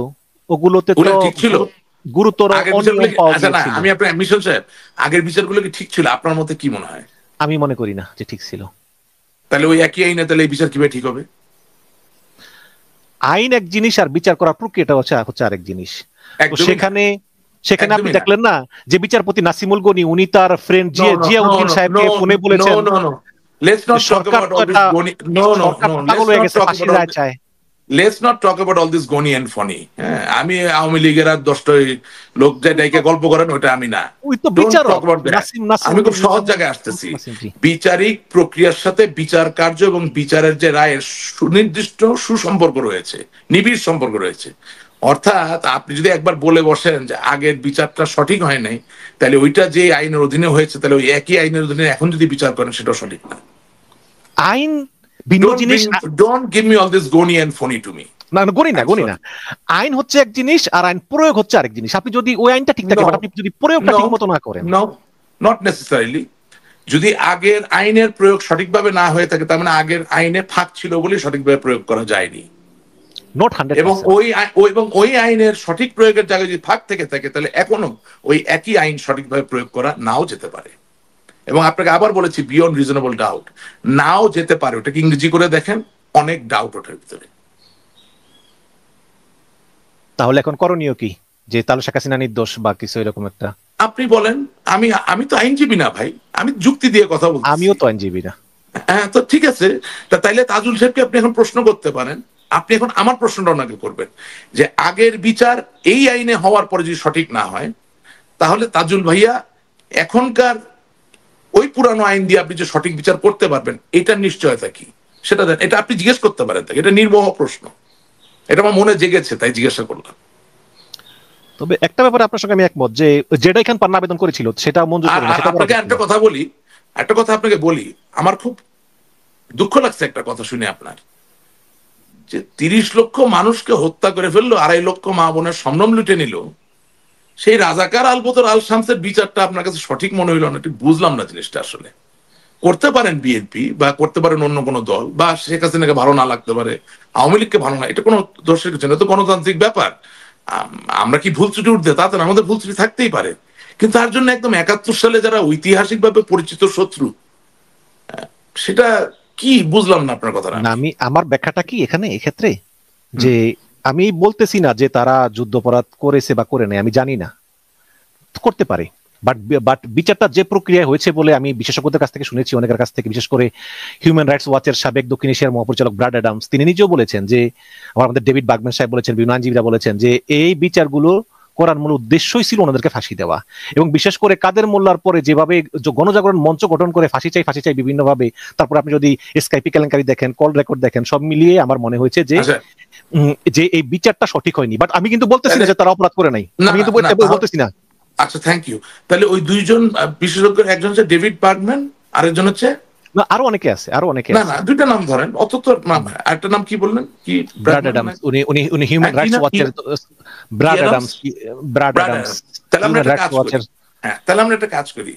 ওগুলোতে তো ঠিক ছিল? গুরুতর আগের অনিয়ম বিচারগুলো পাওয়া আচ্ছা না, গিয়েছিল। আমি আপনার মিশন সাহেব, আগের বিচারগুলো কি ঠিক ছিল আপনার মতে, কি মনে হয়? আমি মনে করি না যে ঠিক ছিল। তাহলে ওই একই আইনে তাহলে এই বিচার কিভাবে ঠিক হবে? আইন এক জিনিস আর বিচার করার প্রক্রিয়াটা হচ্ছে আরেক জিনিস। তো একদমই না, সেখানে সেখানে আপনি একদমই না। দেখলেন না যে বিচারপতি নাসিমুল গনি উনি তার friend No, no, no, Ziauddin no, সাহেবকে no, ফোনে no, বলেছেন no, no. Let's যে not talk সরকার about তো all this এটা Goni. No, no, সরকার no. তো পাগল Let's হয়ে not গেছে, talk ফাঁসি about all রায় this. চায়। Let's not talk about all this Goni and Phony. হ্যাঁ, আমি আওয়ামী লীগের আর 10টা লোক যে ওই তো ডাইকে গল্প করেন ওটা আমি না। ওই তো ডোন্ট টক বিচারক অ্যাবাউট দ্যাট। নাসিম নাসিম আমি খুব সহজ জায়গায় আসতেছি। নাসিম জি। বিচারিক প্রক্রিয়ার সাথে বিচার কার্য এবং বিচারের যে রায়ের সুনির্দিষ্ট সুসম্পর্ক রয়েছে, নিবিড় সম্পর্ক রয়েছে। অর্থাৎ আপনি যদি একবার বলে বসেন যে আগের বিচারটা সঠিক হয় নাই, তাহলে ওইটা যে আইনের অধীনে হয়েছে, তাহলে ওই একই আইনের অধীনে এখন যদি বিচার করেন সেটাও সঠিক না। আইন ভিন্ন জিনিস। Don't give me all this Goni and Phony to me. না না, গণি না I'm গণি না। sorry. আইন হচ্ছে এক জিনিস আর আইন প্রয়োগ হচ্ছে আরেক জিনিস। আপনি যদি ওই আইনটা ঠিক থাকে, No, বাট আপনি যদি প্রয়োগটা no, ঠিক মতো না করেন। no, not necessarily. যদি আগের আইনের প্রয়োগ সঠিকভাবে না হয়ে থাকে, তার মানে আগের আইনে ফাঁক ছিল বলে সঠিকভাবে প্রয়োগ করা যায়নি। নট 100%। এবং ওই আইনের সঠিক প্রয়োগের জায়গায় যদি ফাঁক থেকে থাকে, তাহলে এখনো ওই একই আইন সঠিকভাবে প্রয়োগ করা নাও যেতে পারে। এবং আপনাকে আবার বলেছি, বিয়ন্ড রিজনেবল ডাউট, নাও যেতে পারে। ওটাকে ইংরেজি করে দেখেন, অনেক ডাউট ওটার ভিতরে। তাহলে এখন করণীয় কি? যে তাহলে শেখ হাসিনা নির্দোষ বা কিছু এরকম একটা? আপনি বলেন। আমি তো আইনজীবী না ভাই, আমি যুক্তি দিয়ে কথা বলছি। আমিও তো আইনজীবী না। হ্যাঁ, তো ঠিক আছে। তাইলে তাজুল সাহেবকে আপনি এখন প্রশ্ন করতে পারেন। আপনি এখন আমার প্রশ্নটা ওনাকে করবেন যে আগের বিচার এই আইনে হওয়ার পরে যদি সঠিক না হয়, তাহলে তাজুল ভাইয়া এখনকার ওই পুরানো আইন দিয়ে আপনি যে সঠিক বিচার করতে পারবেন, এটার নিশ্চয়তা কি সেটা দেন। এটা আপনি জিজ্ঞেস করতে পারেন তাকে, এটা নির্মোহ প্রশ্ন। এটা আমার মনে জেগেছে, তাই জিজ্ঞাসা করলাম। তবে একটা ব্যাপারে আপনার সঙ্গে আমি একমত যে যেটাই খান পান্না আবেদন করেছিল সেটা মঞ্জুর করে না, সেটা আপনাকে একটা কথা বলি, একটা কথা আপনাকে বলি। আমার খুব দুঃখ লাগছে একটা কথা শুনে আপনার, যে 30 লক্ষ মানুষকে হত্যা করে ফেললো, 2.5 লক্ষ মা বোনের সম্ভ্রম লুটে নিল, সেই রাজাকার আলবদর আল শামসের বিচারটা আপনার কাছে সঠিক মনে হইল না? ঠিক বুঝলাম না জিনিসটা। আসলে করতে পারেন বিএনপি বা করতে পারেন অন্য কোনো দল, বা শেখ হাসিনাকে ভালো না লাগতে পারে, আওয়ামী লীগকে ভালো না, এটা কোনো দোষের কিছু না, এটা তো গণতান্ত্রিক ব্যাপার। আমরা কি ভুল ত্রুটি উঠতে, তাতে আমাদের ভুল ত্রুটি থাকতেই পারে। কিন্তু তার জন্য একদম 71 সালে যারা ঐতিহাসিকভাবে পরিচিত শত্রু, সেটা কি বুঝলাম না আপনার কথাটা। না, আমি আমার ব্যাখ্যাটা কি এখানে এক্ষেত্রে, যে আমি বলতেছি না যে তারা যুদ্ধাপরাধ করেছে বা করে নাই, আমি জানি না, করতে পারে। বাট বিচারটা যে প্রক্রিয়া হয়েছে বলে আমি বিশেষজ্ঞদের কাছ থেকে শুনেছি, অনেকের কাছ থেকে, বিশেষ করে হিউম্যান রাইটস ওয়াচের সাবেক দক্ষিণ এশিয়ার মহাপরিচালক ব্রাড অ্যাডামস, তিনি নিজেও বলেছেন যে, আমাদের ডেভিড বাগম্যান সাহেব বলেছেন, বিভিন্ন আইনজীবীরা বলেছেন যে এই বিচারগুলো করার মূল উদ্দেশ্যই ছিল ওনাদেরকে ফাঁসি দেওয়া। এবং বিশেষ করে কাদের মোল্লার পরে যেভাবে গণজাগরণ মঞ্চ গঠন করে ফাঁসি চাই বিভিন্ন ভাবে, তারপর আপনি যদি স্কাইপি কেলেঙ্কারি দেখেন, কল রেকর্ড দেখেন, সব মিলিয়ে আমার মনে হয়েছে যে যে এই বিচারটা সঠিক হয়নি। বাট আমি কিন্তু বলতেছি না যে তারা অপরাধ করে নাই, আমি কিন্তু বলতেছি না। আচ্ছা, থ্যাংক ইউ। তাহলে ওই দুইজন বিশেষজ্ঞ, একজন হচ্ছে ডেভিড বার্গম্যান, আরেকজন হচ্ছে, আরো অনেকে আছে, আরো অনেকে না আছে। না, দুইটা নাম ধরেন, অত তো নাম। আরেকটা নাম কি বললেন? কি? Brad Adams. উনি হিউম্যান রাইটস ওয়াচের ব্রাড অ্যাডামস। তাহলে আমরা একটা কাজ করি। হ্যাঁ, তাহলে আমরা একটা কাজ করি,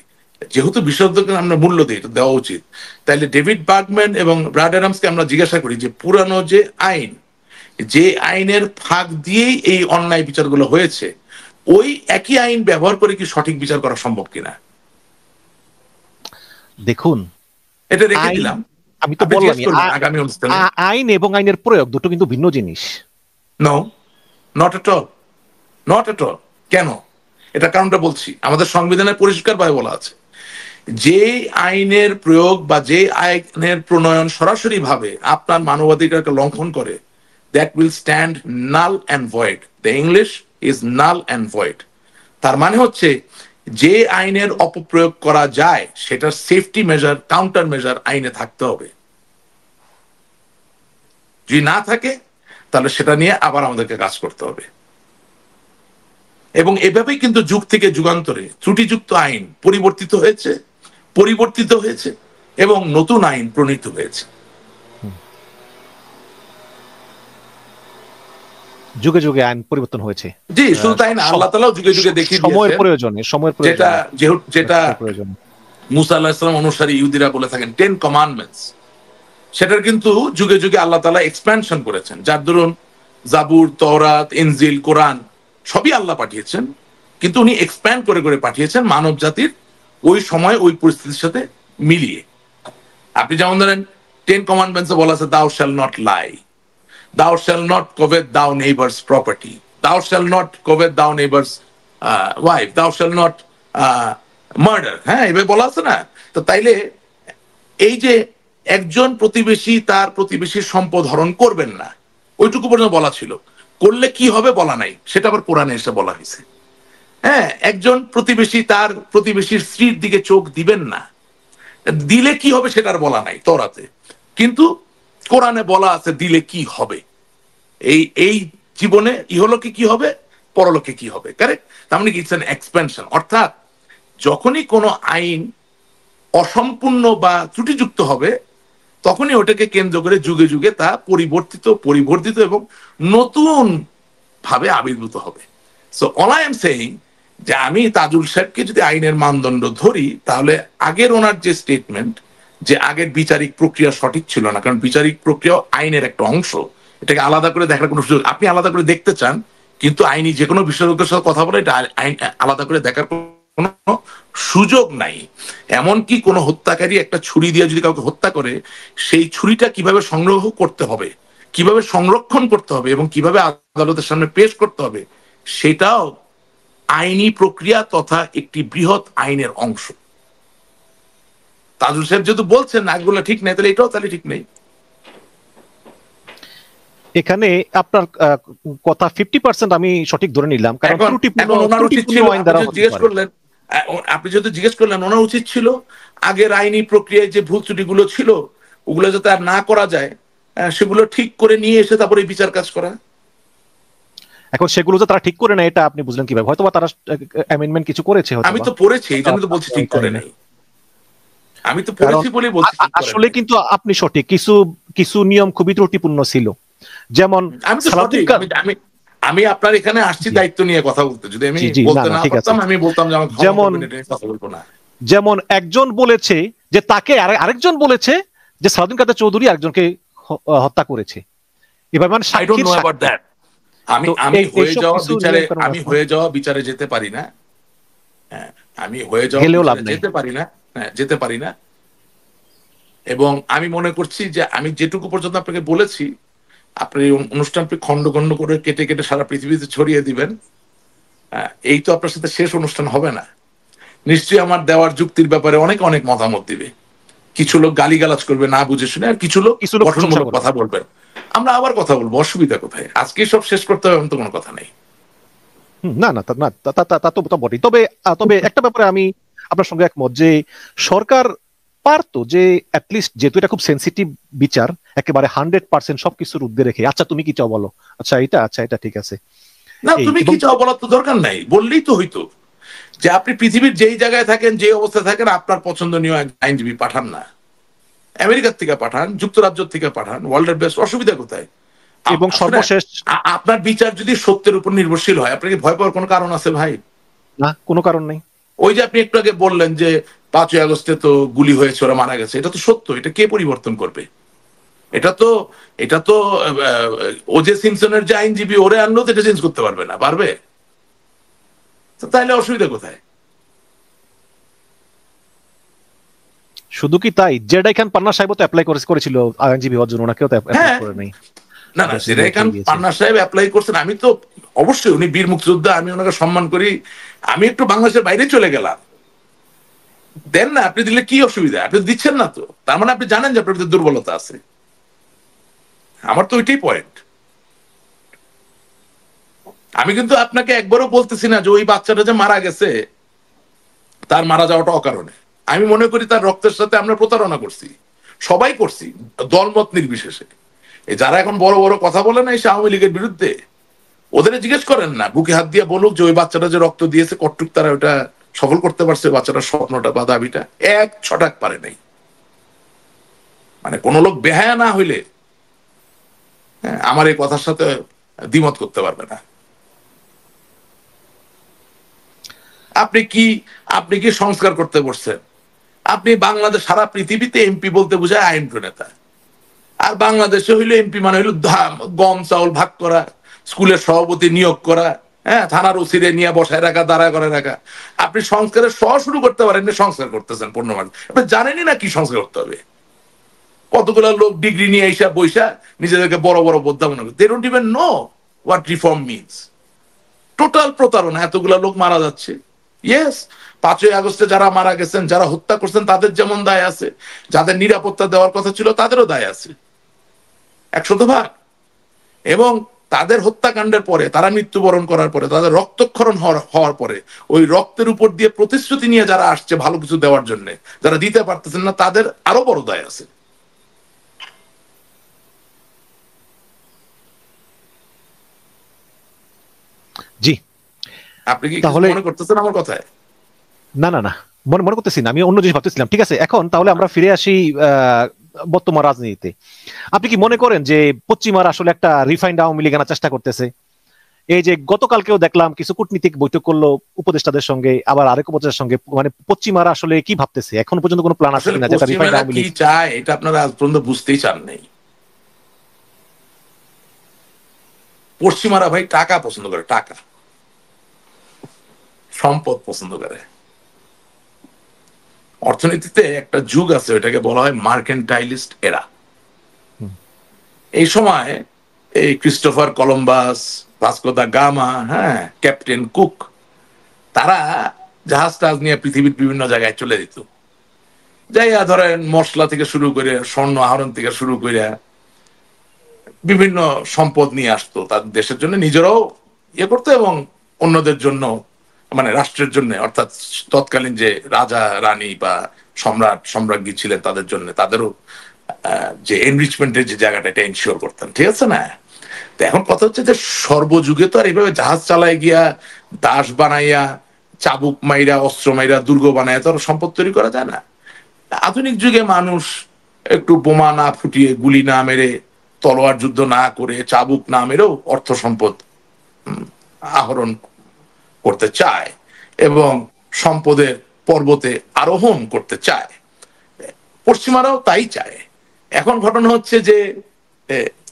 যেহেতু বিশেষজ্ঞকে আমরা মূল্য দিই, এটা দেওয়া উচিত। তাহলে ডেভিড বার্গম্যান এবং ব্রাড অ্যাডামসকে আমরা জিজ্ঞাসা করি যে পুরানো যে আইন, যে আইনের ফাঁক দিয়েই এই অন্যায় বিচারগুলো হয়েছে, ওই একই আইন ব্যবহার করে কি সঠিক বিচার করা সম্ভব কিনা। দেখুন, এটা রেখে দিলাম, আমি তো বললাম আগামী অনুষ্ঠানে। আইন এবং আইনের প্রয়োগ দুটো কিন্তু ভিন্ন জিনিস। No, not at all, not at all. কেন? এটা কারণটা বলছি। আমাদের সংবিধানে পরিষ্কারভাবে বলা আছে যে আইনের প্রয়োগ বা যে আইনের প্রণয়ন সরাসরি ভাবে আপনার মানবাধিকারকে লঙ্ঘন করে, that will stand null and void. The English is null and void. তার মানে হচ্ছে যে আইনের অপপ্রয়োগ করা যায় সেটার সেফটি মেজার, কাউন্টার মেজার আইনে থাকতে হবে। যদি না থাকে তাহলে সেটা নিয়ে আবার আমাদেরকে কাজ করতে হবে। এবং এভাবেই কিন্তু যুগ থেকে যুগান্তরে ত্রুটিযুক্ত আইন পরিবর্তিত হয়েছে এবং নতুন আইন প্রণীত হয়েছে। যুগে যুগে আইন পরিবর্তন হয়েছে। জি, শুধু তাই না, আল্লাহ তাআলাও যুগে যুগে দেখিয়ে সময়ের দিয়েছেন, প্রয়োজনে যেটা মুসা আলাইহিস সালাম অনুসারী ইহুদিরা বলে থাকেন 10 কমান্ডমেন্টস, সেটার কিন্তু যুগে যুগে আল্লাহ তাআলা এক্সপ্যানশন করেছেন। যার দরুন জাবুর, তওরাত, ইনজিল, কোরআন সবই আল্লাহ পাঠিয়েছেন, কিন্তু উনি এক্সপ্যান্ড করে করে পাঠিয়েছেন মানব জাতির ওই সময় ওই পরিস্থিতির সাথে মিলিয়ে। আপনি যেমন ধরেন 10 কমান্ডমেন্টসে বলা আছে দাও shall not lie, thou shall not covet thou neighbor's property, thou shall not covet thou neighbor's wife, thou shall not murder। হ্যাঁ, এভাবে বলা আছে না? তো তাইলে এই যে একজন প্রতিবেশী তার প্রতিবেশীর সম্পদ হরণ করবেন না, ওইটুকু পর্যন্ত বলা ছিল। করলে কি হবে বলা নাই, সেটা আবার কোরআনে এসে বলা হয়েছে। হ্যাঁ, একজন প্রতিবেশী তার প্রতিবেশীর স্ত্রীর দিকে চোখ দিবেন না, দিলে কি হবে সেটা আর বলা নাই তওরাতে, কিন্তু কোরআনে বলা আছে দিলে কি হবে। এই জীবনে ইহলোকে কি হবে, পরলোকে কি হবে। কারেক্ট? তার মানে কি, ইটস অ্যান এক্সপেনশন। অর্থাৎ যখনই কোনো আইন অসম্পূর্ণ বা ত্রুটিযুক্ত হবে, তখনই ওটাকে কেন্দ্র করে যুগে যুগে তা পরিবর্তিত এবং নতুন ভাবে আবির্ভূত হবে। So all I am saying, যে আমি তাজুল সাহেবকে যদি আইনের মানদণ্ড ধরি, তাহলে আগের ওনার যে স্টেটমেন্ট যে আগের বিচারিক প্রক্রিয়া সঠিক ছিল না, কারণ বিচারিক প্রক্রিয়া আইনের একটা অংশ, এটাকে আলাদা করে দেখার কোনো সুযোগ, আপনি আলাদা করে দেখতে চান কিন্তু আইনি যে কোনো বিশেষজ্ঞের সাথে কথা বলে এটা আইন আলাদা করে দেখার কোনো সুযোগ নাই। এমনকি কোনো হত্যাকারী একটা ছুরি দিয়ে যদি কাউকে হত্যা করে, সেই ছুরিটা কিভাবে সংগ্রহ করতে হবে, কিভাবে সংরক্ষণ করতে হবে এবং কিভাবে আদালতের সামনে পেশ করতে হবে, সেটাও আইনি প্রক্রিয়া তথা একটি বৃহৎ আইনের অংশ। তাজুল সাহেব যেহেতু বলছেন আগগুলো ঠিক নেই, তাহলে এটাও তাহলে ঠিক নেই। এখানে আপনার কথা 50% আমি সঠিক ধরে নিলাম, কারণ আপনি যেহেতু জিজ্ঞেস করলেন, ওনার উচিত ছিল আগের আইনি প্রক্রিয়ায় যে ভুল ত্রুটিগুলো ছিল ওগুলো যাতে আর না করা যায়, সেগুলো ঠিক করে নিয়ে এসে তারপরে বিচার কাজ করা। এখন সেগুলো যে তারা ঠিক করে না, এটা আপনি বুঝলেন কিভাবে? হয়তো বা তারা অ্যামেন্ডমেন্ট কিছু করেছে, আমি তো পড়েছি, এই জন্য তো বলছি ঠিক করে নাই। আমি তো পড়েছি বলেই বলছি আসলে কিন্তু আপনি সঠিক, কিছু কিছু নিয়ম খুবই ত্রুটিপূর্ণ ছিল। যেমন আমি আপনার এখানে আসছি দায়িত্ব নিয়ে কথা বলতে, যদি আমি বলতে না পারতাম আমি বলতাম যে আমার কথা বলবো না। যেমন একজন বলেছে যে তাকে আরেকজন বলেছে যে সালাউদ্দিন কাদের চৌধুরী আরেকজনকে হত্যা করেছে। এবার মানে I don't know about that। আমি হয়ে যাওয়া বিচারে যেতে পারি না। আমি হয়ে যাওয়া যেতে পারি না। এবং আমি মনে করছি যে আমি যেটুকু পর্যন্ত আপনাকে বলেছি, আপনি অনুষ্ঠানটি খন্ড খন্ড করে কেটে কেটে সারা পৃথিবীতে ছড়িয়ে দিবেন, এই তো আপনার সাথে শেষ অনুষ্ঠান হবে না। নিশ্চয়ই আমার দেওয়ার যুক্তির ব্যাপারে অনেক অনেক মতামত দিবে। কিছু লোক গালিগালাজ করবে না বুঝে শুনে, আর কিছু লোক গঠনমূলক কথা বলবেন। আমরা আবার কথা বলবো, অসুবিধা কোথায়? আজকে সব শেষ করতে হবে এমন তো কোনো কথা নেই। না না না, তা তো বটেই। তবে একটা ব্যাপারে আমি আপনার সঙ্গে একমত যে সরকার পারতো যে অ্যাটলিস্ট, যেহেতু এটা খুব সেন্সিটিভ বিচার, একেবারে 100% সবকিছুর ঊর্ধ্বে রেখে আচ্ছা তুমি কি চাও বলো, আচ্ছা এটা ঠিক আছে, না তুমি কি চাও বলার তো দরকার নাই, বললেই তো হইতো যে আপনি পৃথিবীর যেই জায়গায় থাকেন, যে অবস্থায় থাকেন, আপনার পছন্দনীয় আইনজীবী পাঠান না, আমেরিকার থেকে পাঠান, যুক্তরাজ্য থেকে পাঠান, ওয়ার্ল্ডের বেস্ট, অসুবিধা কোথায়? এবং সর্বশেষ আপনার বিচার যদি সত্যের উপর নির্ভরশীল হয়, আপনাকে ভয় পাওয়ার কোনো কারণ আছে ভাই? না, কোনো কারণ নেই। ওই যে আপনি একটু আগে বললেন যে 5ই আগস্টে তো গুলি হয়েছে, ওরা মারা গেছে, এটা তো সত্য, এটা কে পরিবর্তন করবে? এটা তো ওজে সিমসনের যে আইনজীবী, ওরে আনলেও তো এটা চেঞ্জ করতে পারবে না, পারবে? তো তাইলে অসুবিধা কোথায়? শুধু কি তাই, জেডাই খান পান্না সাহেব তো অ্যাপ্লাই করেছিল আইনজীবী হওয়ার জন্য, ওনাকেও তো অ্যাপ্লাই করে নাই। না জেডাই খান পান্না সাহেব অ্যাপ্লাই করছেন, আমি তো অবশ্যই, উনি বীর মুক্তিযোদ্ধা, আমি ওনাকে সম্মান করি। আমি একটু বাংলাদেশের বাইরে চলে গেলাম, দেন না, আপনি দিলে কি অসুবিধা? আপনি দিচ্ছেন না তো, তার মানে আপনি জানেন যে আপনার ভিতরে দুর্বলতা আছে। আমার তো ওইটাই পয়েন্ট। আমি কিন্তু আপনাকে একবারও বলতেছি না যে ওই বাচ্চাটা যে মারা গেছে তার মারা যাওয়াটা অকারণে। আমি মনে করি তার রক্তের সাথে আমরা প্রতারণা করছি, সবাই করছি, দলমত নির্বিশেষে। যারা এখন বড় বড় কথা বলে না এই আওয়ামী লীগের বিরুদ্ধে, ওদের জিজ্ঞেস করেন না, বুকে হাত দিয়ে বলুক যে ওই বাচ্চাটা যে রক্ত দিয়েছে কতটুক তারা ওটা সফল করতে পারছে, বাচ্চাটার স্বপ্নটা বা দাবিটা এক ছটাক পারে নাই। মানে কোন লোক বেহায়া না হইলে আমার এই কথার সাথে দ্বিমত করতে পারবে না। আপনি কি আপনি কি সংস্কার করতে বসছেন? আপনি বাংলাদেশ, সারা পৃথিবীতে এমপি বলতে বোঝায় আইন প্রণেতা, আর বাংলাদেশে হইলো এমপি মানে হইলো গম চাউল ভাগ করা, স্কুলের সভাপতি নিয়োগ করা, হ্যাঁ, থানার ওসিরে নিয়ে বসায় রাখা, দাঁড়া করে রাখা। আপনি সংস্কারের শুরু করতে পারেন না, সংস্কার করতেছেন পূর্ণ মাস। আপনি জানেনই না কি সংস্কার করতে হবে। কতগুলো লোক ডিগ্রি নিয়ে এসা বৈশা নিজেদেরকে বড় বড় বোদ্ধা মনে করে। They don't even know what reform means. Total প্রতারণা, এতগুলো লোক মারা যাচ্ছে। ইয়েস, 5ই আগস্টে যারা মারা গেছেন, যারা হত্যা করছেন তাদের যেমন দায় আছে, যাদের নিরাপত্তা দেওয়ার কথা ছিল তাদেরও দায় আছে 100%। এবং তাদের হত্যাকাণ্ডের পরে, তারা মৃত্যুবরণ করার পরে, তাদের রক্তক্ষরণ হওয়ার পরে ওই রক্তের উপর দিয়ে প্রতিশ্রুতি নিয়ে যারা আসছে ভালো কিছু দেওয়ার জন্য, যারা দিতে পারতেছেন না, তাদের আরো বড় দায় আছে। জি, আপনি কি কিছু তাহলে মনে করতেছেন আমার কথায়? না না না, মনে মনে করতেছি না, আমি অন্য জিনিস ভাবতেছিলাম। ঠিক আছে, এখন তাহলে আমরা ফিরে আসি বর্তমান রাজনীতিতে। আপনি কি মনে করেন যে পশ্চিমারা আসলে একটা রিফাইন্ড আওয়ামী লীগ আনার চেষ্টা করতেছে? এই যে গতকালকেও দেখলাম কিছু কূটনীতিক বৈঠক করলো উপদেষ্টাদের সঙ্গে, আবার আরেক উপদেষ্টার সঙ্গে, মানে পশ্চিমারা আসলে কি ভাবতেছে? এখন পর্যন্ত কোনো প্ল্যান আছে আসলে কিনা যেটা রিফাইন্ড পশ্চিমেরা আওয়ামী কি লীগ? চায় এটা আপনারা আজ পর্যন্ত বুঝতেই চান নাই। পশ্চিমারা ভাই টাকা পছন্দ করে, টাকা, সম্পদ পছন্দ করে। অর্থনীতিতে একটা যুগ আছে, ওইটাকে বলা হয় মার্কেন্টাইলিস্ট এরা। এই সময় এই Christopher Columbus, Vasco da Gama, হ্যাঁ, ক্যাপ্টেন কুক, তারা জাহাজ টাজ নিয়ে পৃথিবীর বিভিন্ন জায়গায় চলে যেত। যাইয়া ধরেন মশলা থেকে শুরু করে, স্বর্ণ আহরণ থেকে শুরু করে বিভিন্ন সম্পদ নিয়ে আসতো তাদের দেশের জন্য, নিজেরাও ইয়ে করতো এবং অন্যদের জন্য, মানে রাষ্ট্রের জন্য, অর্থাৎ তৎকালীন যে রাজা রানী বা সম্রাট সম্রাজ্ঞী ছিলেন তাদের জন্য, তাদেরও যে এনরিচমেন্টের যে জায়গাটা, এটা এনশিওর করতেন। ঠিক আছে না? তো এখন কথা হচ্ছে যে সর্বযুগে তো আর এইভাবে জাহাজ চালায় গিয়া, দাস বানাইয়া, চাবুক মাইরা, অস্ত্র মাইরা, দুর্গ বানাইয়া তো সম্পদ তৈরি করা যায় না। আধুনিক যুগে মানুষ একটু বোমা না ফুটিয়ে, গুলি না মেরে, তলোয়ার যুদ্ধ না করে, চাবুক না মেরেও অর্থ সম্পদ আহরণ করতে চায় এবং সম্পদের পর্বতে আরোহণ করতে চায়। পশ্চিমারাও তাই চায়। এখন ঘটনা হচ্ছে যে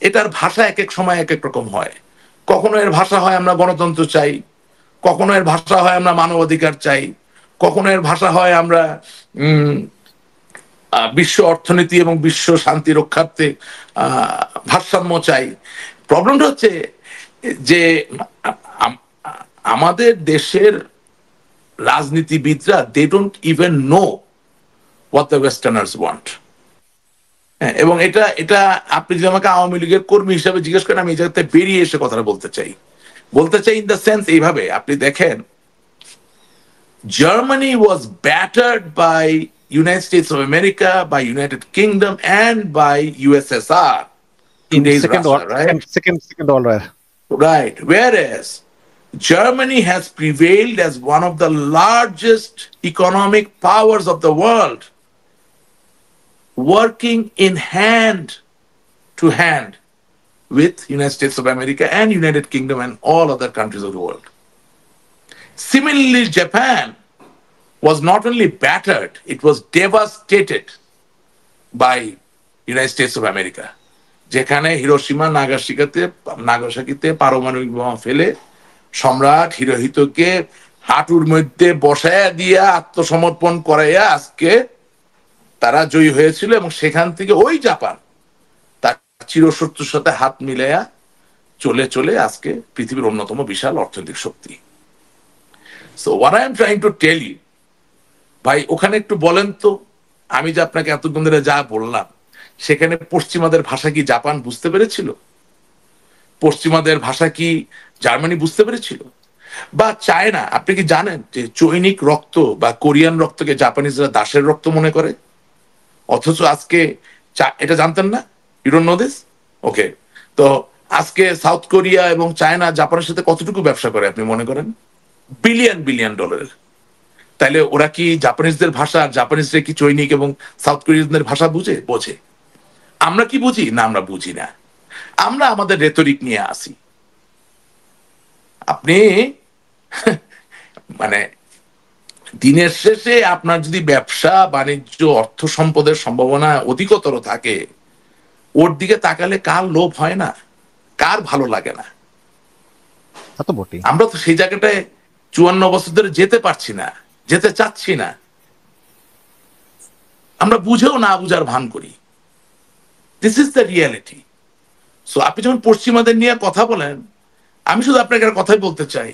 এটার ভাষা এক এক সময় এক এক রকম হয়। কখনো এর ভাষা হয় আমরা গণতন্ত্র চাই, কখনো এর ভাষা হয় আমরা মানবাধিকার চাই, কখনো এর ভাষা হয় আমরা বিশ্ব অর্থনীতি এবং বিশ্ব শান্তি রক্ষার্থে ভারসাম্য চাই। প্রবলেমটা হচ্ছে যে আমাদের দেশের রাজনীতিবিদরা they don't even know what the westerners want. এবং এটা এটা আপনি যদি আমাকে আওয়ামী লীগের কর্মী হিসাবে জিজ্ঞেস করেন, আমি এই জায়গাতে বেরিয়ে এসে কথাটা বলতে চাই ইন দ্য সেন্স এইভাবে, আপনি দেখেন Germany was battered by United States of America, by United Kingdom, and by USSR. Today's second Russia, right? Second world war. Right. Whereas Germany has prevailed as one of the largest economic powers of the world, working in hand to hand with United States of America and United Kingdom and all other countries of the world. Similarly, Japan was not only battered, it was devastated by United States of America. যেখানে Hiroshima নাগাসাকিতে পারমাণবিক বোমা ফেলে সম্রাট হিরোহিতোকে হাঁটুর মধ্যে বসায়া দিয়া আত্মসমর্পণ করাইয়া আজকে তারা জয়ী হয়েছিল, এবং সেখান থেকে ওই জাপান তার চিরশত্রুর সাথে হাত মিলাইয়া চলে চলে আজকে পৃথিবীর অন্যতম বিশাল অর্থনৈতিক শক্তি। So what I am trying to tell you ভাই ওখানে একটু বলেন তো, আমি যে আপনাকে এতক্ষণ ধরে যা বললাম, সেখানে পশ্চিমাদের ভাষা কি জাপান বুঝতে পেরেছিল? পশ্চিমাদের ভাষা কি জার্মানি বুঝতে পেরেছিল? বা চায়না, আপনি কি জানেন যে চৈনিক রক্ত বা কোরিয়ান রক্তকে জাপানিজরা দাসের রক্ত মনে করে? অথচ আজকে এটা জানতেন না? You don't know this? Okay. তো আজকে সাউথ কোরিয়া এবং চায়না জাপানের সাথে কতটুকু ব্যবসা করে আপনি মনে করেন? বিলিয়ন বিলিয়ন ডলারের। তাইলে ওরা কি জাপানিজদের ভাষা, জাপানিজরা কি চৈনিক এবং সাউথ কোরিয়ানদের ভাষা বুঝে? বোঝে। আমরা কি বুঝি? না, আমরা বুঝি না। আমরা আমাদের রেতরিক নিয়ে আসি। আপনি মানে দিনের শেষে আপনার যদি ব্যবসা বাণিজ্য অর্থ সম্পদের সম্ভাবনা অধিকতর থাকে, ওর দিকে তাকালে কার লোভ হয় না, কার ভালো লাগে না? তা তো বটেই। আমরা তো সেই জায়গাটায় 54 বছর ধরে যেতে পারছি না, যেতে চাচ্ছি না। আমরা বুঝেও না বুঝার ভান করি। This is the reality. So আপনি যখন পশ্চিমাদের নিয়ে কথা বলেন, আমি শুধু আপনাকে একটা কথাই বলতে চাই,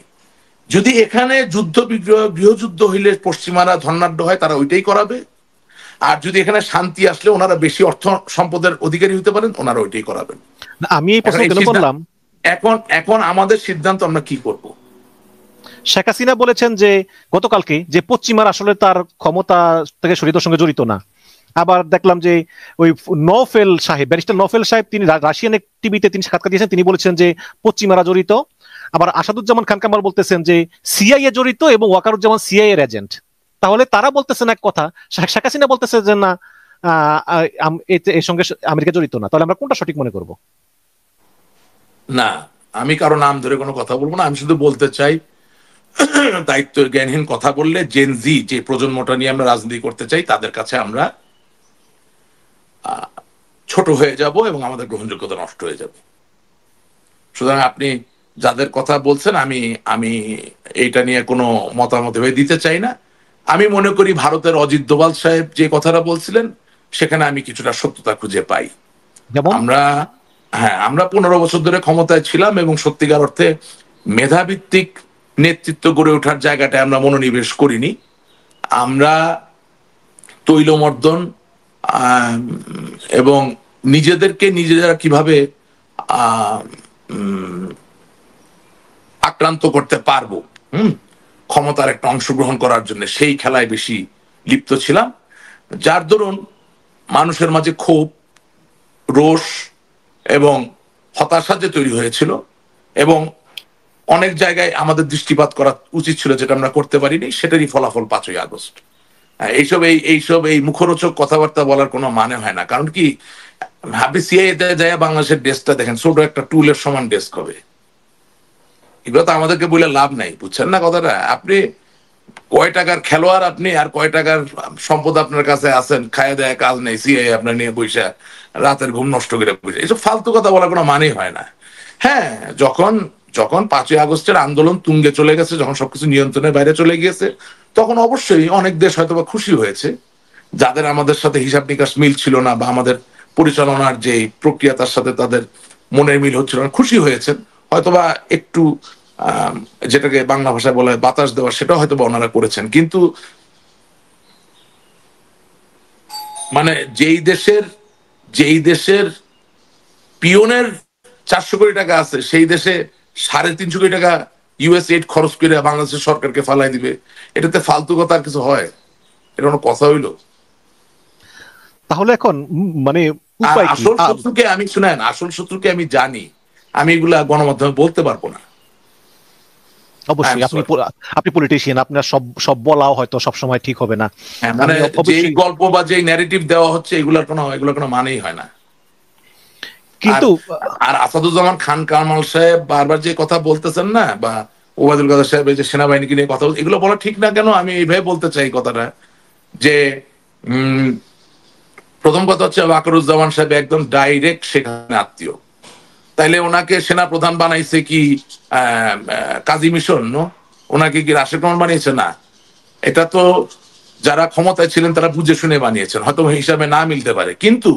যদি এখানে যুদ্ধ বিগ্রহ গৃহযুদ্ধ হইলে পশ্চিমারা ধর্নাঢ্য হয়, তারা ওইটাই করাবে। আর যদি এখানে শান্তি আসলে ওনারা বেশি অর্থ সম্পদের অধিকারী হতে পারেন, ওনারা ওইটাই করাবেন। না, আমি এই এখন প্রশ্ন কেন করলাম, এখন এখন আমাদের সিদ্ধান্ত আমরা কি করব। শেখ হাসিনা বলেছেন যে গতকালকে যে পশ্চিমার আসলে তার ক্ষমতা থেকে শরীরের সঙ্গে জড়িত না। আবার দেখলাম যে ওই নওফেল সাহেব, ব্যারিস্টার নওফেল সাহেব, তিনি রাশিয়ান এক টিভিতে তিনি সাক্ষাৎকার দিয়েছেন, তিনি বলেছেন যে পশ্চিমারা জড়িত। আবার আসাদুজ্জামান খান কামাল বলতেছেন যে সিআইএ জড়িত এবং ওয়াকারুজ্জামান সিআইএ এর এজেন্ট। তাহলে তারা বলতেছেন এক কথা, শেখ হাসিনা বলতেছে যে না, এর সঙ্গে আমেরিকা জড়িত না। তাহলে আমরা কোনটা সঠিক মনে করব? না, আমি কারো নাম ধরে কোনো কথা বলবো না। আমি শুধু বলতে চাই, দায়িত্ব জ্ঞানহীন কথা বললে জেনজি যে প্রজন্মটা নিয়ে আমরা রাজনীতি করতে চাই, তাদের কাছে আমরা ছোট হয়ে যাব এবং আমাদের গ্রহণযোগ্যতা নষ্ট হয়ে যাবে। সুতরাং আপনি যাদের কথা বলছেন, আমি আমি এইটা নিয়ে কোনো মতামত দিতে চাই না। আমি মনে করি ভারতের অজিত দোভাল সাহেব যে কথাটা বলছিলেন, সেখানে আমি কিছুটা সত্যতা খুঁজে পাই। যেমন আমরা, হ্যাঁ, আমরা 15 বছর ধরে ক্ষমতায় ছিলাম এবং সত্যিকার অর্থে মেধাভিত্তিক নেতৃত্ব গড়ে ওঠার জায়গাটায় আমরা মনোনিবেশ করিনি। আমরা তৈলমর্দন এবং নিজেদেরকে নিজেরা কিভাবে আক্রান্ত করতে পারবো, ক্ষমতার একটা অংশগ্রহণ করার জন্য সেই খেলায় বেশি লিপ্ত ছিলাম। যার দরুন মানুষের মাঝে ক্ষোভ, রোষ এবং হতাশা যে তৈরি হয়েছিল, এবং অনেক জায়গায় আমাদের দৃষ্টিপাত করা উচিত ছিল যেটা আমরা করতে পারিনি, সেটারই ফলাফল 5ই আগস্ট। এইসব এই মুখরোচক কথাবার্তা বলার কোনো মানে হয় না। কারণ কি, আপনি সিআইএতে যায় বাংলাদেশের ডেস্কটা দেখেন, ছোট একটা টুলের সমান ডেস্ক হবে। এগুলো তো আমাদেরকে বলে লাভ নাই, বুঝছেন না কথাটা? আপনি কয় টাকার খেলোয়াড় আপনি, আর কয় টাকার সম্পদ আপনার কাছে আছেন, খায় দেয় কাজ নেই, সিআই আপনার নিয়ে বৈশা রাতের ঘুম নষ্ট করে বসে, এইসব ফালতু কথা বলার কোনো মানেই হয় না। হ্যাঁ, যখন যখন 5ই আগস্টের আন্দোলন তুঙ্গে চলে গেছে, যখন সবকিছু নিয়ন্ত্রণের বাইরে চলে গিয়েছে, তখন অবশ্যই অনেক দেশ হয়তো বা খুশি হয়েছে, যাদের আমাদের সাথে হিসাব নিকাশ মিল ছিল না, বা আমাদের পরিচালনার যে প্রক্রিয়া তার সাথে তাদের মনের মিল হচ্ছিল না, খুশি হয়েছেন। হয়তোবা একটু যেটাকে বাংলা ভাষায় বলা হয় বাতাস দেওয়া, সেটাও হয়তো বা ওনারা করেছেন। কিন্তু মানে যেই দেশের পিয়নের 400 কোটি টাকা আছে, সেই দেশে 350 কোটি টাকা ইউএস এইড খরচ করে বাংলাদেশের সরকারকে ফালাই দিবে, এটাতে ফালতু কথা আর কিছু হয়? এটা কোনো কথা হইলো? তাহলে এখন মানে আর উপায় কি? আসল শত্রুকে আমি, শুনেন, আসল শত্রুকে আমি জানি। আমি এগুলা গণমাধ্যমে বলতে পারবো না। অবশ্যই আপনি পলিটিশিয়ান, আপনার সব সব বলাও হয়তো সবসময় ঠিক হবে না। হ্যাঁ, মানে আমি যেই অবশ্যই, গল্প বা যেই ন্যারেটিভ দেওয়া হচ্ছে, এগুলোর কোনো মানেই হয় না। আর কিন্তু আর আসাদুজ্জামান খান কামাল সাহেব বারবার যে কথা বলতেছেন না, বা ওবায়দুল কাদের সাহেব যে সেনাবাহিনীকে নিয়ে কথা বলছে, এগুলো বলা ঠিক না কেন? আমি এইভাবে বলতে চাই কথাটা, যে প্রথম কথা হচ্ছে ওয়াকারুজ্জামান সাহেব একদম ডাইরেক্ট সেখানে আত্মীয়। তাইলে ওনাকে সেনা প্রধান বানাইছে কি কাজী মিশন? ওনাকে কি রাশেদ খান বানিয়েছে? না, এটা তো যারা ক্ষমতায় ছিলেন তারা বুঝে শুনে বানিয়েছেন, হয়তো হিসাবে না মিলতে পারে। কিন্তু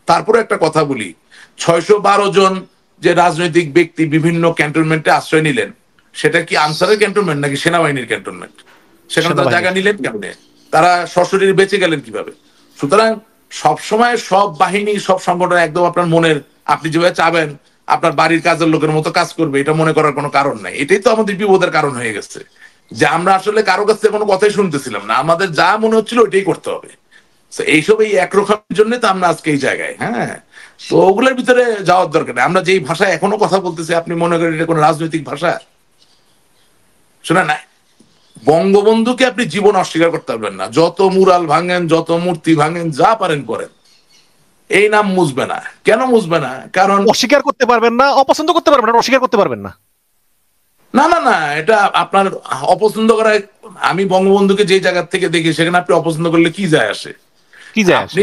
তারপরে একটা কথা বলি, 612 জন যে রাজনৈতিক ব্যক্তি বিভিন্ন ক্যান্টনমেন্টে আশ্রয় নিলেন, সেটা কি আনসারের ক্যান্টনমেন্ট নাকি সেনাবাহিনীর ক্যান্টনমেন্ট? সেখানে তারা জায়গা সেনাবাহিনীর। নিলেন কেমনে? তারা সশরীরে বেঁচে গেলেন কিভাবে? সুতরাং সবসময় সব বাহিনী সব সংগঠন একদম আপনার মনের, আপনি যেভাবে চাবেন আপনার বাড়ির কাজের লোকের মতো কাজ করবে, এটা মনে করার কোনো কারণ নাই। এটাই তো আমাদের বিপদের কারণ হয়ে গেছে, যে আমরা আসলে কারো কাছ থেকে কোনো কথাই শুনতেছিলাম না, আমাদের যা মনে হচ্ছিল ওইটাই করতে হবে। এইসব এই একরকমের জন্য তো আমরা আজকে এই জায়গায়। হ্যাঁ, তো ওগুলোর ভিতরে যাওয়ার দরকার নেই। আমরা যেই ভাষায় এখনো কথা বলতেছি, আপনি মনে করেন এটা কোনো রাজনৈতিক ভাষা? শোনা না, বঙ্গবন্ধুকে আপনি জীবন অস্বীকার করতে পারবেন না, যত মুরাল ভাঙেন, যত মূর্তি ভাঙেন, যা পারেন করেন, এই নাম মুছবে না। কেন মুছবে না? কারণ অস্বীকার করতে পারবেন না, অপছন্দ করতে পারবেন না, অস্বীকার করতে পারবেন না। না না না, এটা আপনার অপছন্দ করা। আমি বঙ্গবন্ধুকে যে জায়গা থেকে দেখি, সেখানে আপনি অপছন্দ করলে কি যায় আসে? কি যায় আসে?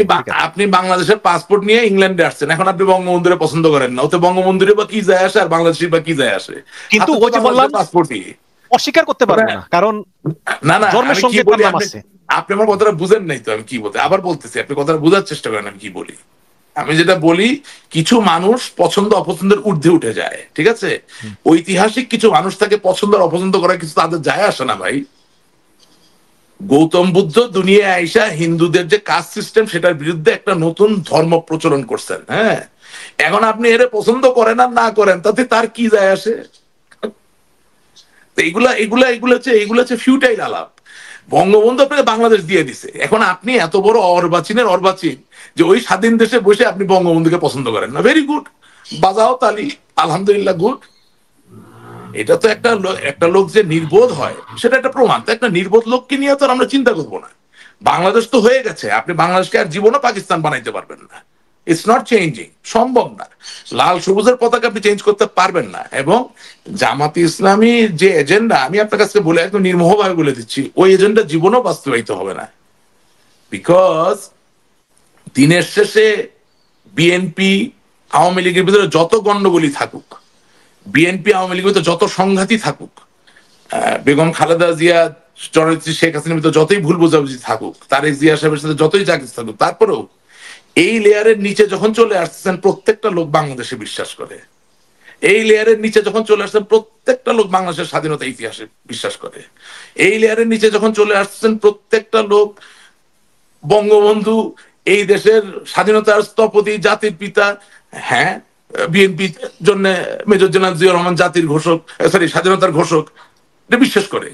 আপনি বাংলাদেশের পাসপোর্ট নিয়ে ইংল্যান্ডে আসছেন, এখন আপনি বঙ্গবন্ধুরে পছন্দ করেন না, ওতে বঙ্গবন্ধুরে বা কি যায় আসে আর বাংলাদেশের বা কি যায় আসে? কিন্তু ওই যে বললাম পাসপোর্টই অস্বীকার করতে পারবো না, কারণ না না, জন্মের আমি কি সঙ্গে তার বলি, নাম আপনি আছে। আপনি আমার কথাটা বুঝেন নাই তো। আমি কি বলতে, আবার বলতেছি, আপনি কথাটা বোঝার চেষ্টা করেন আমি কি বলি। আমি যেটা বলি, কিছু মানুষ পছন্দ অপছন্দের ঊর্ধ্বে উঠে যায়, ঠিক আছে? ঐতিহাসিক কিছু মানুষ তাকে পছন্দ আর অপছন্দ করা কিছু তাদের যায় আসে না ভাই। গৌতম বুদ্ধ দুনিয়ায় আইসা হিন্দুদের যে কাস্ট সিস্টেম, সেটার বিরুদ্ধে একটা নতুন ধর্ম প্রচলন করছেন। হ্যাঁ, এখন আপনি এর পছন্দ করেন আর না করেন, তাতে তার কি যায় আসে? এগুলা এগুলা এগুলা হচ্ছে ফিউটাইল আলাপ। বঙ্গবন্ধু আপনাকে বাংলাদেশ দিয়ে দিছে, এখন আপনি এত বড় অর্বাচীনের অর্বাচীন যে ওই স্বাধীন দেশে বসে আপনি বঙ্গবন্ধুকে পছন্দ করেন না। ভেরি গুড, বাজাও তালি, আলহামদুলিল্লাহ, গুড। এটা তো একটা লোক যে নির্বোধ হয় সেটা একটা প্রমাণ। তো একটা নির্বোধ লোককে নিয়ে তো আর আমরা চিন্তা করবো না। বাংলাদেশ তো হয়ে গেছে, আপনি বাংলাদেশকে আর জীবনও পাকিস্তান বানাইতে পারবেন না। ইটস নট চেঞ্জিং, সম্ভব না। লাল সবুজের পতাকা আপনি চেঞ্জ করতে পারবেন না। এবং জামাতে ইসলামীর যে এজেন্ডা, আমি আপনার কাছে বলে একদম নির্মোহভাবে বলে দিচ্ছি, ওই এজেন্ডা জীবনও বাস্তবায়িত হবে না। বিকজ দিনের শেষে বিএনপি আওয়ামী লীগের ভিতরে যত গন্ডগোলই থাকুক, বিএনপি আওয়ামী লীগের ভিতরে যত সংঘাতই থাকুক, বেগম খালেদা জিয়া জননেত্রী শেখ হাসিনার ভিতরে যতই ভুল বোঝাবুঝি থাকুক, তারেক জিয়া সাহেবের সাথে যতই যা কিছু থাকুক, তারপরেও এই লেয়ারের নিচে যখন চলে আসছেন, প্রত্যেকটা লোক বাংলাদেশে বিশ্বাস করে। এই লেয়ারের নিচে যখন চলে আসছেন, প্রত্যেকটা লোক বাংলাদেশের স্বাধীনতা ইতিহাসে বিশ্বাস করে। এই লেয়ারের নিচে যখন চলে আসছেন, প্রত্যেকটা লোক বঙ্গবন্ধু এই দেশের স্বাধীনতার স্থপতি, জাতির পিতা। হ্যাঁ, বিএনপি জন্য মেজর জেনারেল জিয়া রহমান জাতির ঘোষক, সরি স্বাধীনতার ঘোষক, এটা বিশ্বাস করে।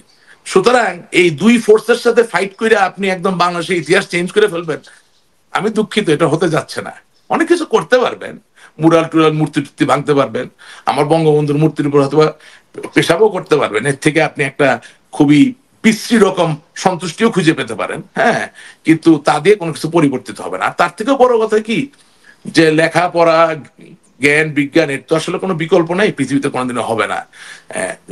সুতরাং এই দুই ফোর্সের সাথে ফাইট করে আপনি একদম বাংলাদেশের ইতিহাস চেঞ্জ করে ফেলবেন, আমি দুঃখিত, এটা হতে যাচ্ছে না। অনেক কিছু করতে পারবেন, মুরাল টুরাল মূর্তি টুর্তি ভাঙতে পারবেন, আমার বঙ্গবন্ধুর মূর্তির উপর হয়তো পেশাবও করতে পারবেন। এর থেকে আপনি একটা খুবই বিশ্রী রকম সন্তুষ্টিও খুঁজে পেতে পারেন। হ্যাঁ, কিন্তু তা দিয়ে কোনো কিছু পরিবর্তিত হবে না। আর তার থেকেও বড় কথা কি, যে লেখাপড়া, জ্ঞান বিজ্ঞান, এর তো আসলে কোনো বিকল্প নাই, পৃথিবীতে কোনোদিনও হবে না।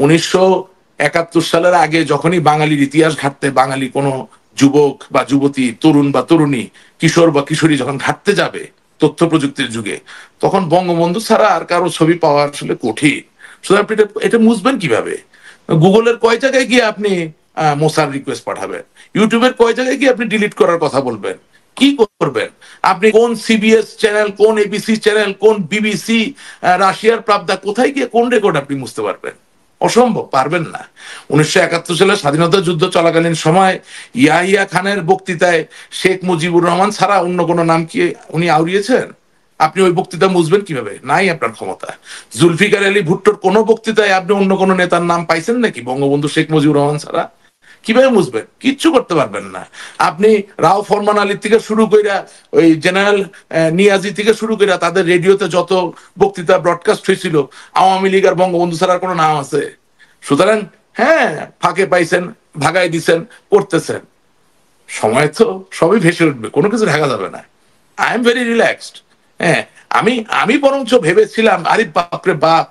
1971 সালের আগে যখনই বাঙালির ইতিহাস ঘাটতে, বাঙালি কোনো যুবক বা যুবতী, তরুণ বা তরুণী, কিশোর বা কিশোরী যখন ঘাটতে যাবে তথ্য প্রযুক্তির যুগে, তখন বঙ্গবন্ধু ছাড়া আর কারো ছবি পাওয়া আসলে কঠিন। সুতরাং আপনি এটা বুঝবেন কিভাবে? গুগলের কয় জায়গায় গিয়ে আপনি মোসার রিকোয়েস্ট পাঠাবেন? ইউটিউবের কয় জায়গায় গিয়ে আপনি ডিলিট করার কথা বলবেন? কি করবেন? আপনি কোন সিবিএস চ্যানেল, কোন এবিসি চ্যানেল, কোন বিবিসি, রাশিয়ার প্রাবদা, কোথায় গিয়ে কোন রেকর্ড আপনি মুছতে পারবেন? অসম্ভব, পারবেন না। 1971 সালে স্বাধীনতা যুদ্ধ চলাকালীন সময় ইয়াহিয়া খানের বক্তৃতায় শেখ মুজিবুর রহমান ছাড়া অন্য কোনো নাম কি উনি আউড়িয়েছেন? আপনি ওই বক্তৃতা মুছবেন কিভাবে? নাই আপনার ক্ষমতা। জুলফিকার আলী ভুট্টোর কোন বক্তৃতায় আপনি অন্য কোনো নেতার নাম পাইছেন নাকি বঙ্গবন্ধু শেখ মুজিবুর রহমান ছাড়া? কিভাবে মুছবেন? কিচ্ছু করতে পারবেন না। আপনি রাও ফরমান আলী থেকে শুরু কইরা, ওই জেনারেল নিয়াজি থেকে শুরু কইরা, তাদের রেডিওতে যত বক্তৃতা ব্রডকাস্ট হয়েছিল, আওয়ামী লীগ আর বঙ্গবন্ধু ছাড়ার কোনো নাম আছে? সুতরাং হ্যাঁ, ফাঁকে পাইছেন, ভাগাই দিছেন, করতেছেন, সময় তো সবই ভেসে উঠবে, কোনো কিছু ঢাকা যাবে না। I am very relaxed. হ্যাঁ, আমি আমি বরঞ্চ ভেবেছিলাম, আরে বাপরে বাপ,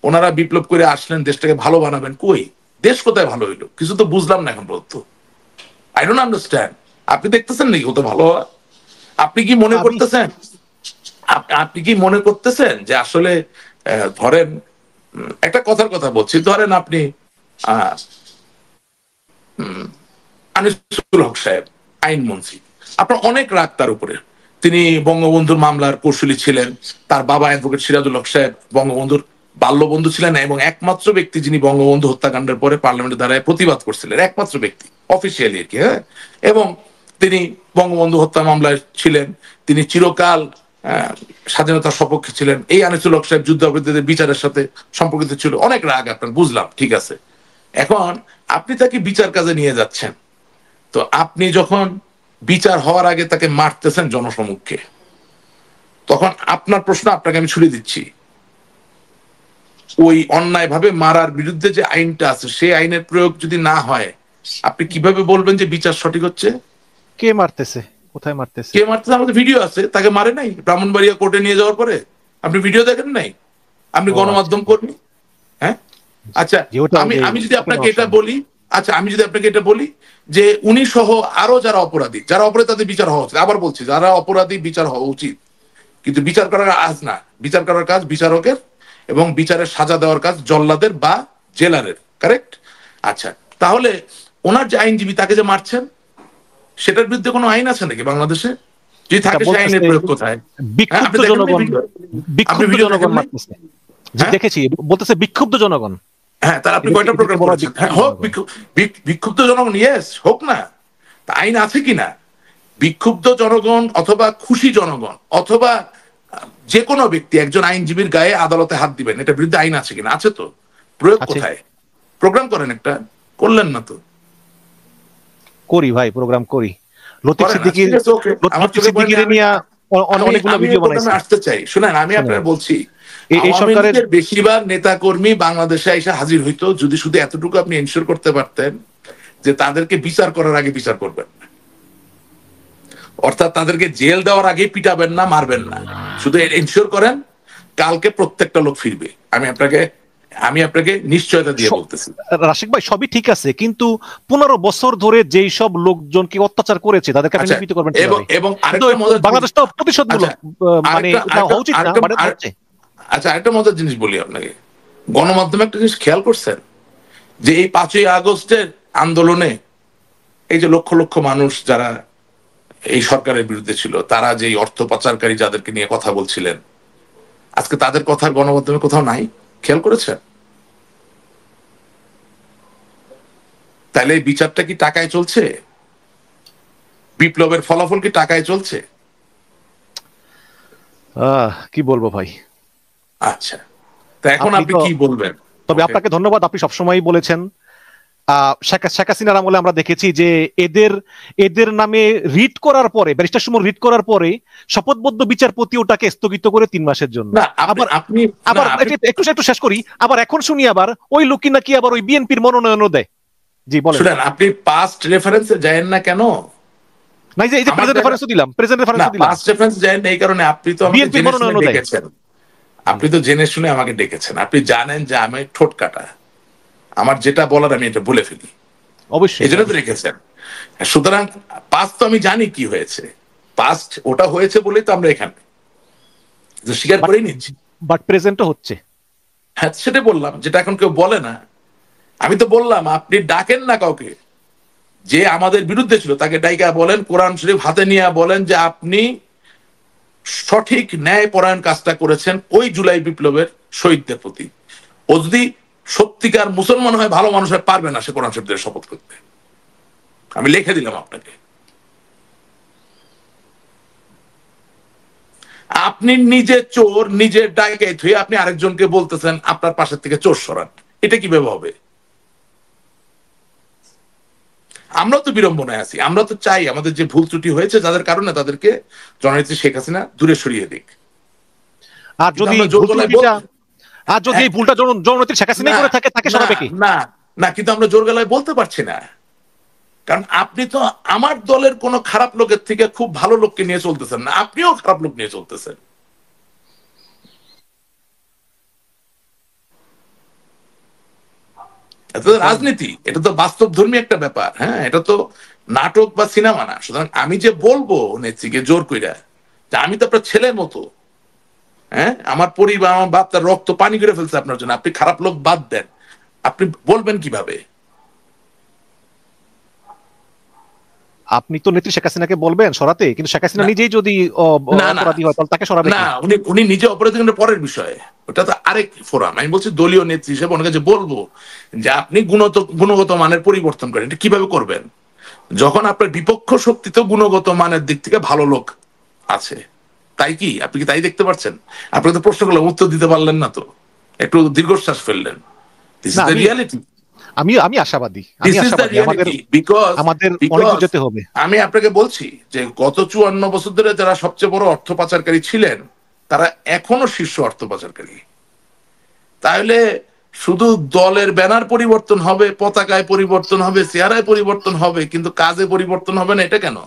ওনারা বিপ্লব করে আসলেন, দেশটাকে ভালো বানাবেন। কই, দেশ কোথায় ভালো হইলো? কিছু তো বুঝলাম না এখন পর্যন্ত। I don't understand. আপনি দেখতেছেন নাকি কত ভালো হয়? আপনি কি মনে করতেছেন, আপনি কি মনে করতেছেন যে আসলে ধরেন, একটা কথার কথা বলছি, ধরেন আপনি আনিসুল হক সাহেব আইনমন্ত্রী, আপনার অনেক রাগ তার উপরে। তিনি বঙ্গবন্ধুর মামলার কৌশলী ছিলেন। তার বাবা অ্যাডভোকেট সিরাজুল হক সাহেব বঙ্গবন্ধুর বাল্যবন্ধু ছিলেন এবং একমাত্র ব্যক্তি যিনি বঙ্গবন্ধু হত্যাকাণ্ডের পরে পার্লামেন্টে দাঁড়ায় প্রতিবাদ করছিলেন, একমাত্র ব্যক্তি। অফিসিয়ালি আর কি, হ্যাঁ। এবং তিনি বঙ্গবন্ধু হত্যা মামলায় ছিলেন, তিনি চিরকাল স্বাধীনতার সপক্ষে ছিলেন, এই আনিসুল হক সাহেব যুদ্ধাপরাধীদের বিচারের সাথে সম্পর্কিত ছিল, অনেক রাগ আপনার, বুঝলাম, ঠিক আছে। এখন আপনি তাকে বিচার কাজে নিয়ে যাচ্ছেন, তো আপনি যখন বিচার হওয়ার আগে তাকে মারতেছেন জনসমক্ষে, তখন আপনার প্রশ্ন আপনাকে আমি ছুড়ে দিচ্ছি, ওই অন্যায় ভাবে মারার বিরুদ্ধে যে আইনটা আছে সেই আইনের প্রয়োগ যদি না হয়, আপনি কিভাবে বলবেন যে বিচার সঠিক হচ্ছে? কে মারতেছে, কোথায় মারতেছে? কে মারতেছে? আমাদের ভিডিও আছে, তাকে মারে নাই ব্রাহ্মণবাড়িয়া কোর্টে নিয়ে যাওয়ার পরে? আপনি ভিডিও দেখেন নাই? আপনি ও গণমাধ্যম আচ্ছা, কর্মী, হ্যাঁ? আচ্ছা, যে ওটা আমি যে আমি যদি ওখানে আপনাকে এটা অসম্ভব। বলি, আচ্ছা আমি যদি আপনাকে এটা বলি যে উনি সহ আরো যারা অপরাধী, তাদের বিচার হওয়া উচিত, আবার বলছি যারা অপরাধী বিচার হওয়া উচিত, কিন্তু বিচার করার আজ না, বিচার করার কাজ বিচারকের, এবং বিচারের সাজা দেওয়ার কাজ জল্লাদের বা জেলারের, কারেক্ট? আচ্ছা, তাহলে ওনার যে আইনজীবী তাকে যে মারছেন, সেটার বিরুদ্ধে কোনো আইন আছে নাকি বাংলাদেশে? যদি এটা থাকে সে বলতেছে আইনের প্রয়োগ কোথায়? হ্যাঁ, আপনি বিক্ষুব্ধ দেখেন নাই জনগণ, ভিডিও? আপনি বিক্ষুব্ধ ভিডিও জনগণ দেখেন নাই? মারতেছে। জি হ্যাঁ, দেখেছি, বলতেছে বিক্ষুব্ধ জনগণ। হ্যাঁ, তাহলে আপনি কয়টা এদেরকে প্রোগ্রাম বলা হয় করেছেন? হ্যাঁ, বিক্ষুব্ধ হোক জনগণ। বিক্ষুব্ধ জনগণ, ইয়েস, হোক না, তা আইন আছে কিনা? বিক্ষুব্ধ জনগণ অথবা খুশি জনগণ অথবা যে কোনো ব্যক্তি একজন আইনজীবীর গায়ে আদালতে হাত দিবেন, এটার বিরুদ্ধে আইন আছে কিনা? আছে তো। প্রয়োগ আছে, কোথায়? প্রোগ্রাম করেন একটা, করলেন না তো। করি ভাই, প্রোগ্রাম করি। লতিফ করেন না, সিদ্দিকীর, ঠিক আছে, ওকে, আমার লতিফ চোখে পড়েনি। সিদ্দিকীর নিয়ে অনেকগুলো আমি এই ভিডিও প্রোগ্রামে বানাইছি। আসতে চাই, শুনেন, আমি শুনেন, আপনার বলছি, এই আওয়ামী সরকারের লীগের বেশিরভাগ নেতা কর্মী বাংলাদেশে এসে হাজির হইতো যদি শুধু এতটুকু আপনি এনশিওর করতে পারতেন যে তাদেরকে বিচার করার আগে বিচার করবেন না, অর্থাৎ তাদেরকে জেল দেওয়ার আগে পিটাবেন না, মারবেন না, শুধু এনশিওর করেন কালকে প্রত্যেকটা লোক ফিরবে। আমি আপনাকে নিশ্চয়তা দিয়ে বলতেছি। রাশিক ভাই সবই ঠিক আছে, কিন্তু 15 বছর ধরে যেই সব লোকজনকে অত্যাচার করেছে তাদেরকে আপনি আচ্ছা, নিবৃত্ত করবেন এবং কিভাবে? এবং কিন্তু আরেকটা মজার জিনিস, বাংলাদেশ তো প্রতিশোধমূলক, আচ্ছা, মানে আরেকটা এটা আরেকটা হওয়া উচিত না, আরেকটা মানে এটা আর- হচ্ছে। আচ্ছা, আরেকটা মজার জিনিস বলি আপনাকে, গণমাধ্যমে একটা জিনিস খেয়াল করছেন যে এই 5ই আগস্টের আন্দোলনে এই যে লক্ষ লক্ষ মানুষ যারা এই সরকারের বিরুদ্ধে ছিল, তারা যে অর্থ পাচারকারী যাদেরকে নিয়ে কথা বলছিলেন, আজকে তাদের কথা গণমাধ্যমে কোথাও নাই, খেয়াল করেছেন? তাহলে এই বিচারটা কি টাকায় চলছে? বিপ্লবের ফলাফল কি টাকায় চলছে? কি বলবো ভাই। আচ্ছা, তা এখন আপনি আপনি তো, কি বলবেন? তবে ওকে, আপনাকে ধন্যবাদ, আপনি সবসময়ই বলেছেন। শেখ হাসিনার আমলে আমরা দেখেছি যে এদের এদের নামে রিট করার পরে, ব্যারিস্টার সুমন রিট করার পরে শপথবদ্ধ বিচারপতি ওটাকে স্থগিত করে 3 মাসের জন্য। না আপনি আবার আপনি না আবার আপনি একটু একটু শেষ করি, আবার এখন শুনি আবার ওই লোকই নাকি আবার ওই বিএনপির মনোনয়নও দেয়। জি বলেন। শুনেন, আপনি পাস্ট রেফারেন্সে যায়েন না কেন? নাই যে এই যে আমার প্রেজেন্ট জায়গা, রেফারেন্সও দিলাম, প্রেজেন্ট না, রেফারেন্সও দিলাম। পাস্ট রেফারেন্স যায়েন না এই কারণে আপনি তো আমাকে বিএনপির জেনে শুনে মনোনয়নও দেয়। ডেকেছেন, আপনি তো জেনে শুনে আমাকে ডেকেছেন, আপনি জানেন যে আমি ঠোঁট কাটা, আমার যেটা বলার আমি এটা বলে ফেলি, অবশ্যই এই জন্য তো রেখেছেন। সুতরাং পাস্ট তো আমি জানি কি হয়েছে, পাস্ট ওটা হয়েছে বলেই তো আমরা এখানে, তো স্বীকার বাট করেই নিচ্ছি। বাট প্রেজেন্টও হচ্ছে। হ্যাঁ, সেটা বললাম, যেটা এখন কেউ বলে না। আমি তো বললাম আপনি ডাকেন না কাউকে, যে আমাদের বিরুদ্ধে ছিল তাকে ডাইকা বলেন, কোরআন শরীফ হাতে নিয়ে বলেন যে আপনি সঠিক ন্যায় পরায়ণ কাজটা করেছেন ওই জুলাই বিপ্লবের শহীদদের প্রতি। ও যদি সত্যিকার মুসলমান হয়, ভালো মানুষ হয়, পারবে না সে কোরআন শরীফের শপথ করতে। আমি লিখে দিলাম আপনাকে। আপনি নিজে চোর, নিজের ডাইকাই থুয়ে আপনি আরেকজনকে বলতেছেন আপনার পাশের থেকে চোর সরান, এটা কিভাবে হবে? আমরা তো বিড়ম্বনায় আছি, আমরা তো চাই আমাদের যে ভুল ত্রুটি হয়েছে যাদের কারণে তাদেরকে জননেত্রী শেখ হাসিনা দূরে সরিয়ে দিক, আর কিন্তু যদি আমরা জোর ভুল গলায় ত্রুটিটা, আর যদি হ্যাঁ, এই ভুলটা জননেত্রী শেখ হাসিনাই না করে থাকে, তাকে না সরাবে কি? না না, কিন্তু আমরা জোর গলায় বলতে পারছি না, কারণ আপনি তো আমার দলের কোন খারাপ লোকের থেকে খুব ভালো লোককে নিয়ে চলতেছেন না, আপনিও খারাপ লোক নিয়ে চলতেছেন। এটা তো রাজনীতি, এটা তো বাস্তব ধর্মী একটা ব্যাপার, হ্যাঁ, এটা তো নাটক বা সিনেমা না। সুতরাং আমি যে বলবো নেত্রীকে জোর কইরা যে আমি তো আপনার ছেলের মতো, হ্যাঁ, আমার পরিবার, আমার বাপ তার রক্ত পানি করে ফেলছে আপনার জন্য, আপনি খারাপ লোক বাদ দেন, আপনি বলবেন কিভাবে? আপনি তো নেত্রী শেখ হাসিনাকে বলবেন সরাতে, কিন্তু শেখ হাসিনা না নিজেই যদি না না অপরাধী হয় তাহলে তাকে সরাবে না, কি? উনি উনি নিজে অপরাধী কিন্তু পরের বিষয়ে, ওটা তো আরেক ফোরাম। আমি বলছি দলীয় নেত্রী হিসেবে ওনার কাছে বলবো যে আপনি গুণগত মানের পরিবর্তন করেন, এটা কিভাবে করবেন? যখন আপনার বিপক্ষ শক্তিতে গুণগত মানের দিক থেকে ভালো লোক আছে। তাই কি আপনি কি তাই দেখতে পাচ্ছেন? আপনাকে তো প্রশ্ন করলাম, উত্তর দিতে পারলেন না, তো একটু দীর্ঘশ্বাস ফেললেন। দিস না, ইজ দ্য রিয়ালিটি। আমি আশাবাদী, দিস ইজ দ্য আমাদের রিয়ালিটি বিকজ আমাদের অনেক বিকজ দূর যেতে হবে। আমি আপনাকে বলছি যে গত 54 বছর ধরে যারা সবচেয়ে বড় অর্থ পাচারকারী ছিলেন, তারা এখনো শীর্ষ অর্থ পাচারকারী। তাহলে শুধু দলের ব্যানার পরিবর্তন হবে, পতাকায় পরিবর্তন হবে, চেহারায় পরিবর্তন হবে, কিন্তু কাজে পরিবর্তন হবে না, এটা কেন?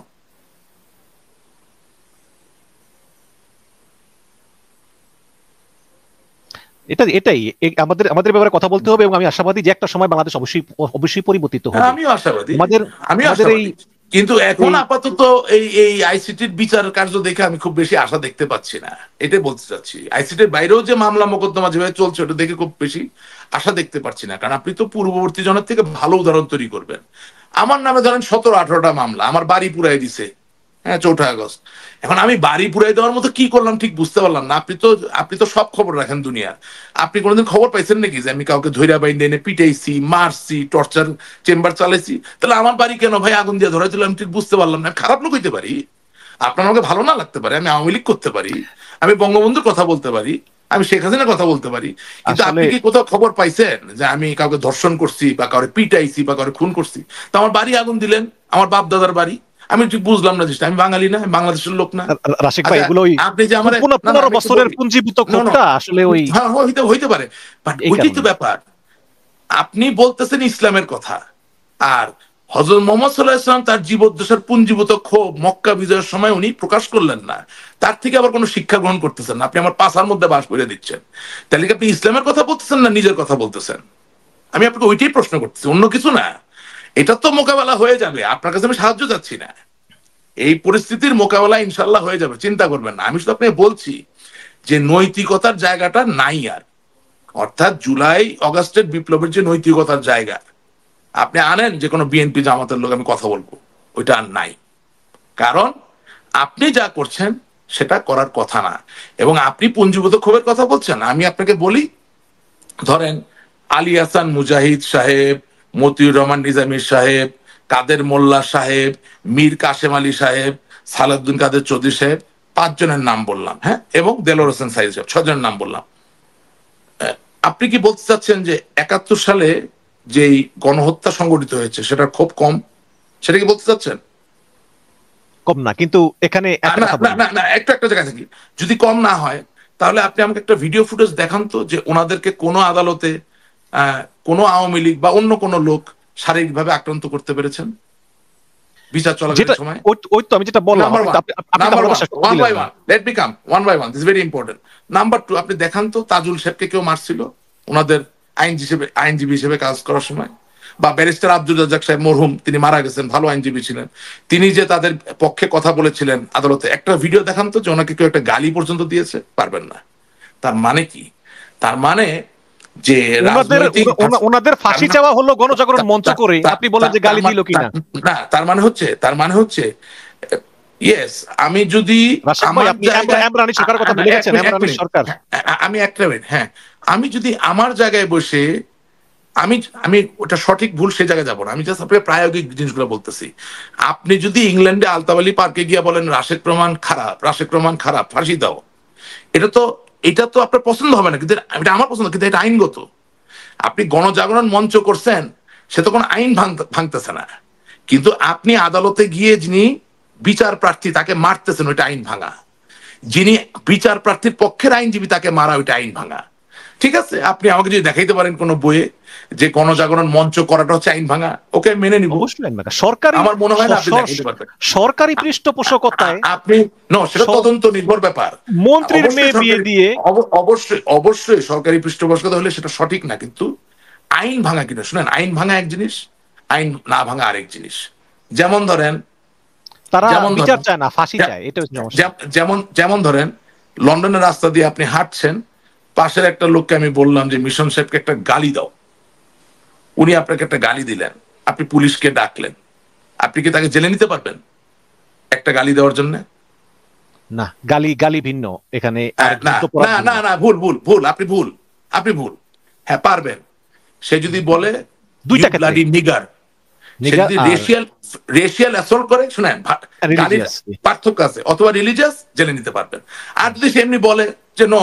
এটাই আমাদের আমাদের ব্যাপারে কথা বলতে হবে, এবং আমি আশাবাদী যে একটা সময় বাংলাদেশ অবশ্যই অবশ্যই পরিবর্তিত হবে। আমিও আশাবাদী, আমাদের আমিও আমাদের এই আশাবাদী। কিন্তু এখন এই আপাতত এই এই আইসিটির বিচার কার্য দেখে আমি খুব বেশি আশা দেখতে পাচ্ছি না, এটাই বলতে চাচ্ছি। আইসিটির বাইরেও যে মামলা মোকদ্দমা যেভাবে চলছে ওটা দেখে খুব বেশি আশা দেখতে পাচ্ছি না, কারণ আপনি তো পূর্ববর্তী জনের থেকে ভালো উদাহরণ তৈরি করবেন। আমার নামে ধরেন 17-18টা মামলা, আমার বাড়ি পুরাই দিছে, হ্যাঁ, 4 আগস্ট। এখন আমি বাড়ি পুরাই দেওয়ার মতো কি করলাম ঠিক বুঝতে পারলাম না। আপনি তো সব খবর রাখেন দুনিয়ার। আপনি কোনোদিন খবর পাইছেন নাকি যে আমি কাউকে ধৈর্য বাইন্দে এনে পিটাইছি, মারছি, টর্চার চেম্বার চালাইছি? তাহলে আমার বাড়ি কেন ভাই আগুন দিয়ে ধরাই দিল, আমি ঠিক বুঝতে পারলাম না। খারাপ লোক হইতে পারি, আপনার আমাকে ভালো না লাগতে পারে, আমি আওয়ামী লীগ করতে পারি, আমি বঙ্গবন্ধুর কথা বলতে পারি, আমি শেখ হাসিনার কথা বলতে পারি, কিন্তু আসলে আপনি কি কোথাও খবর পাইছেন যে আমি কাউকে ধর্ষণ করছি বা কাউকে পিটাইছি বা কাউকে খুন করছি? তো আমার বাড়ি আগুন দিলেন, আমার বাপ দাদার বাড়ি। আমি ঠিক বুঝলাম না জিনিসটা, আমি বাঙালি না, আমি বাংলাদেশের লোক না? রাশিক ভাই, আচ্ছা, এগুলো ওই আপনি যে আমার, না না 15 আমি একটু বছরের বলি, পুঞ্জীভূত নো নো, ক্ষোভটা আসলে ওই হ্যাঁ হইতে হইতে পারে, বাট এই ওইটাই তো কারণে। ব্যাপার। আপনি বলতেছেন ইসলামের কথা, আর হযরত মুহাম্মদ সাল্লাল্লাহু আলাইহি ওয়াসাল্লাম তার জীবদ্দশার পুঞ্জীভূত ক্ষোভ মক্কা বিজয়ের সময় উনি প্রকাশ করলেন না, তার থেকে আবার কোনো শিক্ষা গ্রহণ করতেছেন না। আপনি আমার পাছার মধ্যে বাস করে দিচ্ছেন। তাহলে কি আপনি ইসলামের কথা বলতেছেন না নিজের কথা বলতেছেন? আমি আপনাকে ওইটাই প্রশ্ন করতেছি, অন্য কিছু না। এটা তো মোকাবেলা হয়ে যাবে, আপনার কাছে আমি সাহায্য চাচ্ছি না। এই পরিস্থিতির মোকাবেলা ইনশাল্লাহ হয়ে যাবে, চিন্তা করবেন না। আমি শুধু আপনাকে বলছি যে নৈতিকতার জায়গাটা নাই আর, অর্থাৎ জুলাই অগাস্টের বিপ্লবের যে নৈতিকতার জায়গা আপনি আনেন যে কোনো বিএনপি জামাতের লোক আমি কথা বলবো, ওইটা আর নাই। কারণ আপনি যা করছেন সেটা করার কথা না, এবং আপনি পুঞ্জীভূত ক্ষোভের কথা বলছেন। আমি আপনাকে বলি, ধরেন আলী হাসান মুজাহিদ সাহেব, মতিউর রহমান নিজামী সাহেব, কাদের মোল্লা সাহেব, মীর কাশেম আলী সাহেব, সালাউদ্দিন কাদের চৌধুরী সাহেব, 5 জনের নাম বললাম, হ্যাঁ, এবং দেলোয়ার হোসেন সাইদ সাহেব, 6 জনের নাম বললাম। আপনি কি বলতে চাচ্ছেন যে 71 সালে যেই গণহত্যা সংগঠিত হয়েছে সেটা খুব কম? সেটা কি বলতে চাচ্ছেন? কম না, কিন্তু এখানে একটা না কথা না বলি। না না, একটা জায়গা থেকে যদি কম না হয়, তাহলে আপনি আমাকে একটা ভিডিও ফুটেজ দেখান তো যে ওনাদেরকে কোনো আদালতে কোনো আওয়ামী লীগ বা অন্য কোনো লোক শারীরিকভাবে আক্রান্ত করতে পেরেছেন বিচার যেটা চলাকালীন সময়। ওই তো আমি যেটা বললাম, নাম্বার ওয়ান, আপনি তো নাম্বার আমার ওয়ান, কথা শেষ করতে ওয়ান দিলেন বাই না। One, let me come one by one, this very important. Number two, আপনি দেখান তো তাজুল সাহেবকে কেউ মারছিল ওনাদের আইনজীবী হিসেবে কাজ করার সময়? বা ব্যারিস্টার আব্দুল রাজ্জাক সাহেব মরহুম, তিনি মারা গেছেন, ভালো আইনজীবী ছিলেন, তিনি যে তাদের পক্ষে কথা বলেছিলেন আদালতে, একটা ভিডিও দেখান তো যে ওনাকে কেউ একটা গালি পর্যন্ত দিয়েছে? পারবেন না। তার মানে কি? তার মানে যে রাজনৈতিক ওনাদের ফাঁসি চাওয়া হলো গণজাগরণ মঞ্চ করে, আপনি বলেন যে গালি দিল কিনা? না, তার মানে হচ্ছে ইয়েস, আমি যদি রাশেদ ভাই, আমার আপনি জায়গায় এমরানি সরকারের কথা ভুলে গেছেন। এমরানি সরকার। আমি একটা মিনিট, হ্যাঁ, আমি যদি আমার জায়গায় বসে, আমি আমি ওটা সঠিক ভুল সে জায়গায় যাবো না, আমি জাস্ট আপনাকে প্রায়োগিক জিনিসগুলো বলতেছি। আপনি যদি ইংল্যান্ডে আলতাবালি পার্কে গিয়ে বলেন রাশেক রহমান খারাপ, ফাঁসি দাও, এটা তো আপনার পছন্দ হবে না, কিন্তু এটা আমার পছন্দ, কিন্তু এটা আইনগত। আপনি গণজাগরণ মঞ্চ করছেন, সে তো কোনো আইন ভাঙতেছে না, কিন্তু আপনি আদালতে গিয়ে যিনি বিচার প্রার্থী তাকে মারতেছেন, ওইটা আইন ভাঙা। যিনি বিচার প্রার্থীর পক্ষের আইনজীবী তাকে মারা, ওইটা আইন ভাঙা। ঠিক আছে, আপনি আমাকে যদি দেখাইতে পারেন কোনো বইয়ে যে গণজাগরণ মঞ্চ করাটা হচ্ছে আইন ভাঙা, ওকে মেনে নিব। অবশ্যই আইন ভাঙা। সরকারি, আমার মনে হয় না আপনি দেখাইতে পারবেন। সরকারি পৃষ্ঠপোষকতায় আপনি সেটা তদন্ত নির্ভর ব্যাপার। মন্ত্রীর মেয়ে বিয়ে দিয়ে অবশ্যই সরকারি পৃষ্ঠপোষকতা হলে সেটা সঠিক না, কিন্তু আইন ভাঙা কিনা, শুনেন, আইন ভাঙা এক জিনিস, আইন না ভাঙা আরেক জিনিস। যেমন ধরেন তারা বিচার চায় না, ফাঁসি চায়, এটা হচ্ছে সমস্যা। যেমন ধরেন লন্ডনের রাস্তা দিয়ে আপনি হাঁটছেন, পাশের একটা লোককে আমি বললাম যে মিশন সাহেবকে একটা গালি দাও, উনি আপনাকে একটা গালি দিলেন, আপনি পুলিশকে ডাকলেন, আপনি কি তাকে জেলে নিতে পারবেন একটা গালি দেওয়ার জন্য? না, গালি ভিন্ন এখানে। না না না না, ভুল, আপনি ভুল। হ্যাঁ পারবেন। সে যদি বলে দুইটা ক্ষেত্রে, ব্লাডি নিগার, সে নিগার যদি আর রেশিয়াল অ্যাসল্ট করে, শুনেন গালির রিলিজিয়াস। পার্থক্য আছে, অথবা রিলিজিয়াস জেনে নিতে পারবেন। আর যদি সে এমনি বলে যে no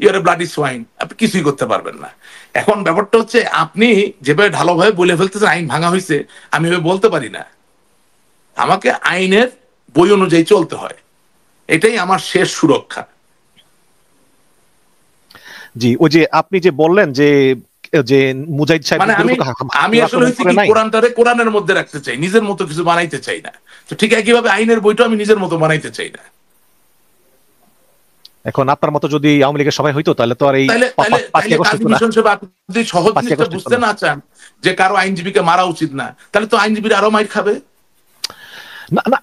your A bloody swine, আপনি কিছুই করতে পারবেন না। এখন ব্যাপারটা হচ্ছে আপনি যেভাবে ঢালোভাবে বলে ফেলতেছেন আইন ভাঙা হয়েছে, আমি এভাবে বলতে পারি না। আমাকে আইনের বই অনুযায়ী চলতে হয়, এটাই আমার শেষ সুরক্ষা। জি, ওই যে আপনি যে বললেন যে যে মুজাহিদ সাহেব মানে আমি আমি কেউ আসলে আক্রমণ হচ্ছে করে কি, নাই। কোরআনটারে কোরআনের মধ্যে রাখতে চাই, নিজের মতো কিছু বানাইতে চাই না। তো ঠিক একইভাবে আইনের বইটা আমি নিজের মতো বানাইতে চাই না। এখন আপনার মতো যদি আওয়ামী লীগের সবাই হইতো তাহলে তো আর এই তাইলে তাইলে পাঁচই তাইলে আগস্ট কাজী হইতো না। মিশন সাহেব, আপনি যদি সহজ 5ই জিনিসটা আগস্ট হইতো বুঝতে না। না চান যে কারো আইনজীবীকে মারা উচিত না, তাহলে তো আইনজীবীরা আরো মাইর খাবে। না না,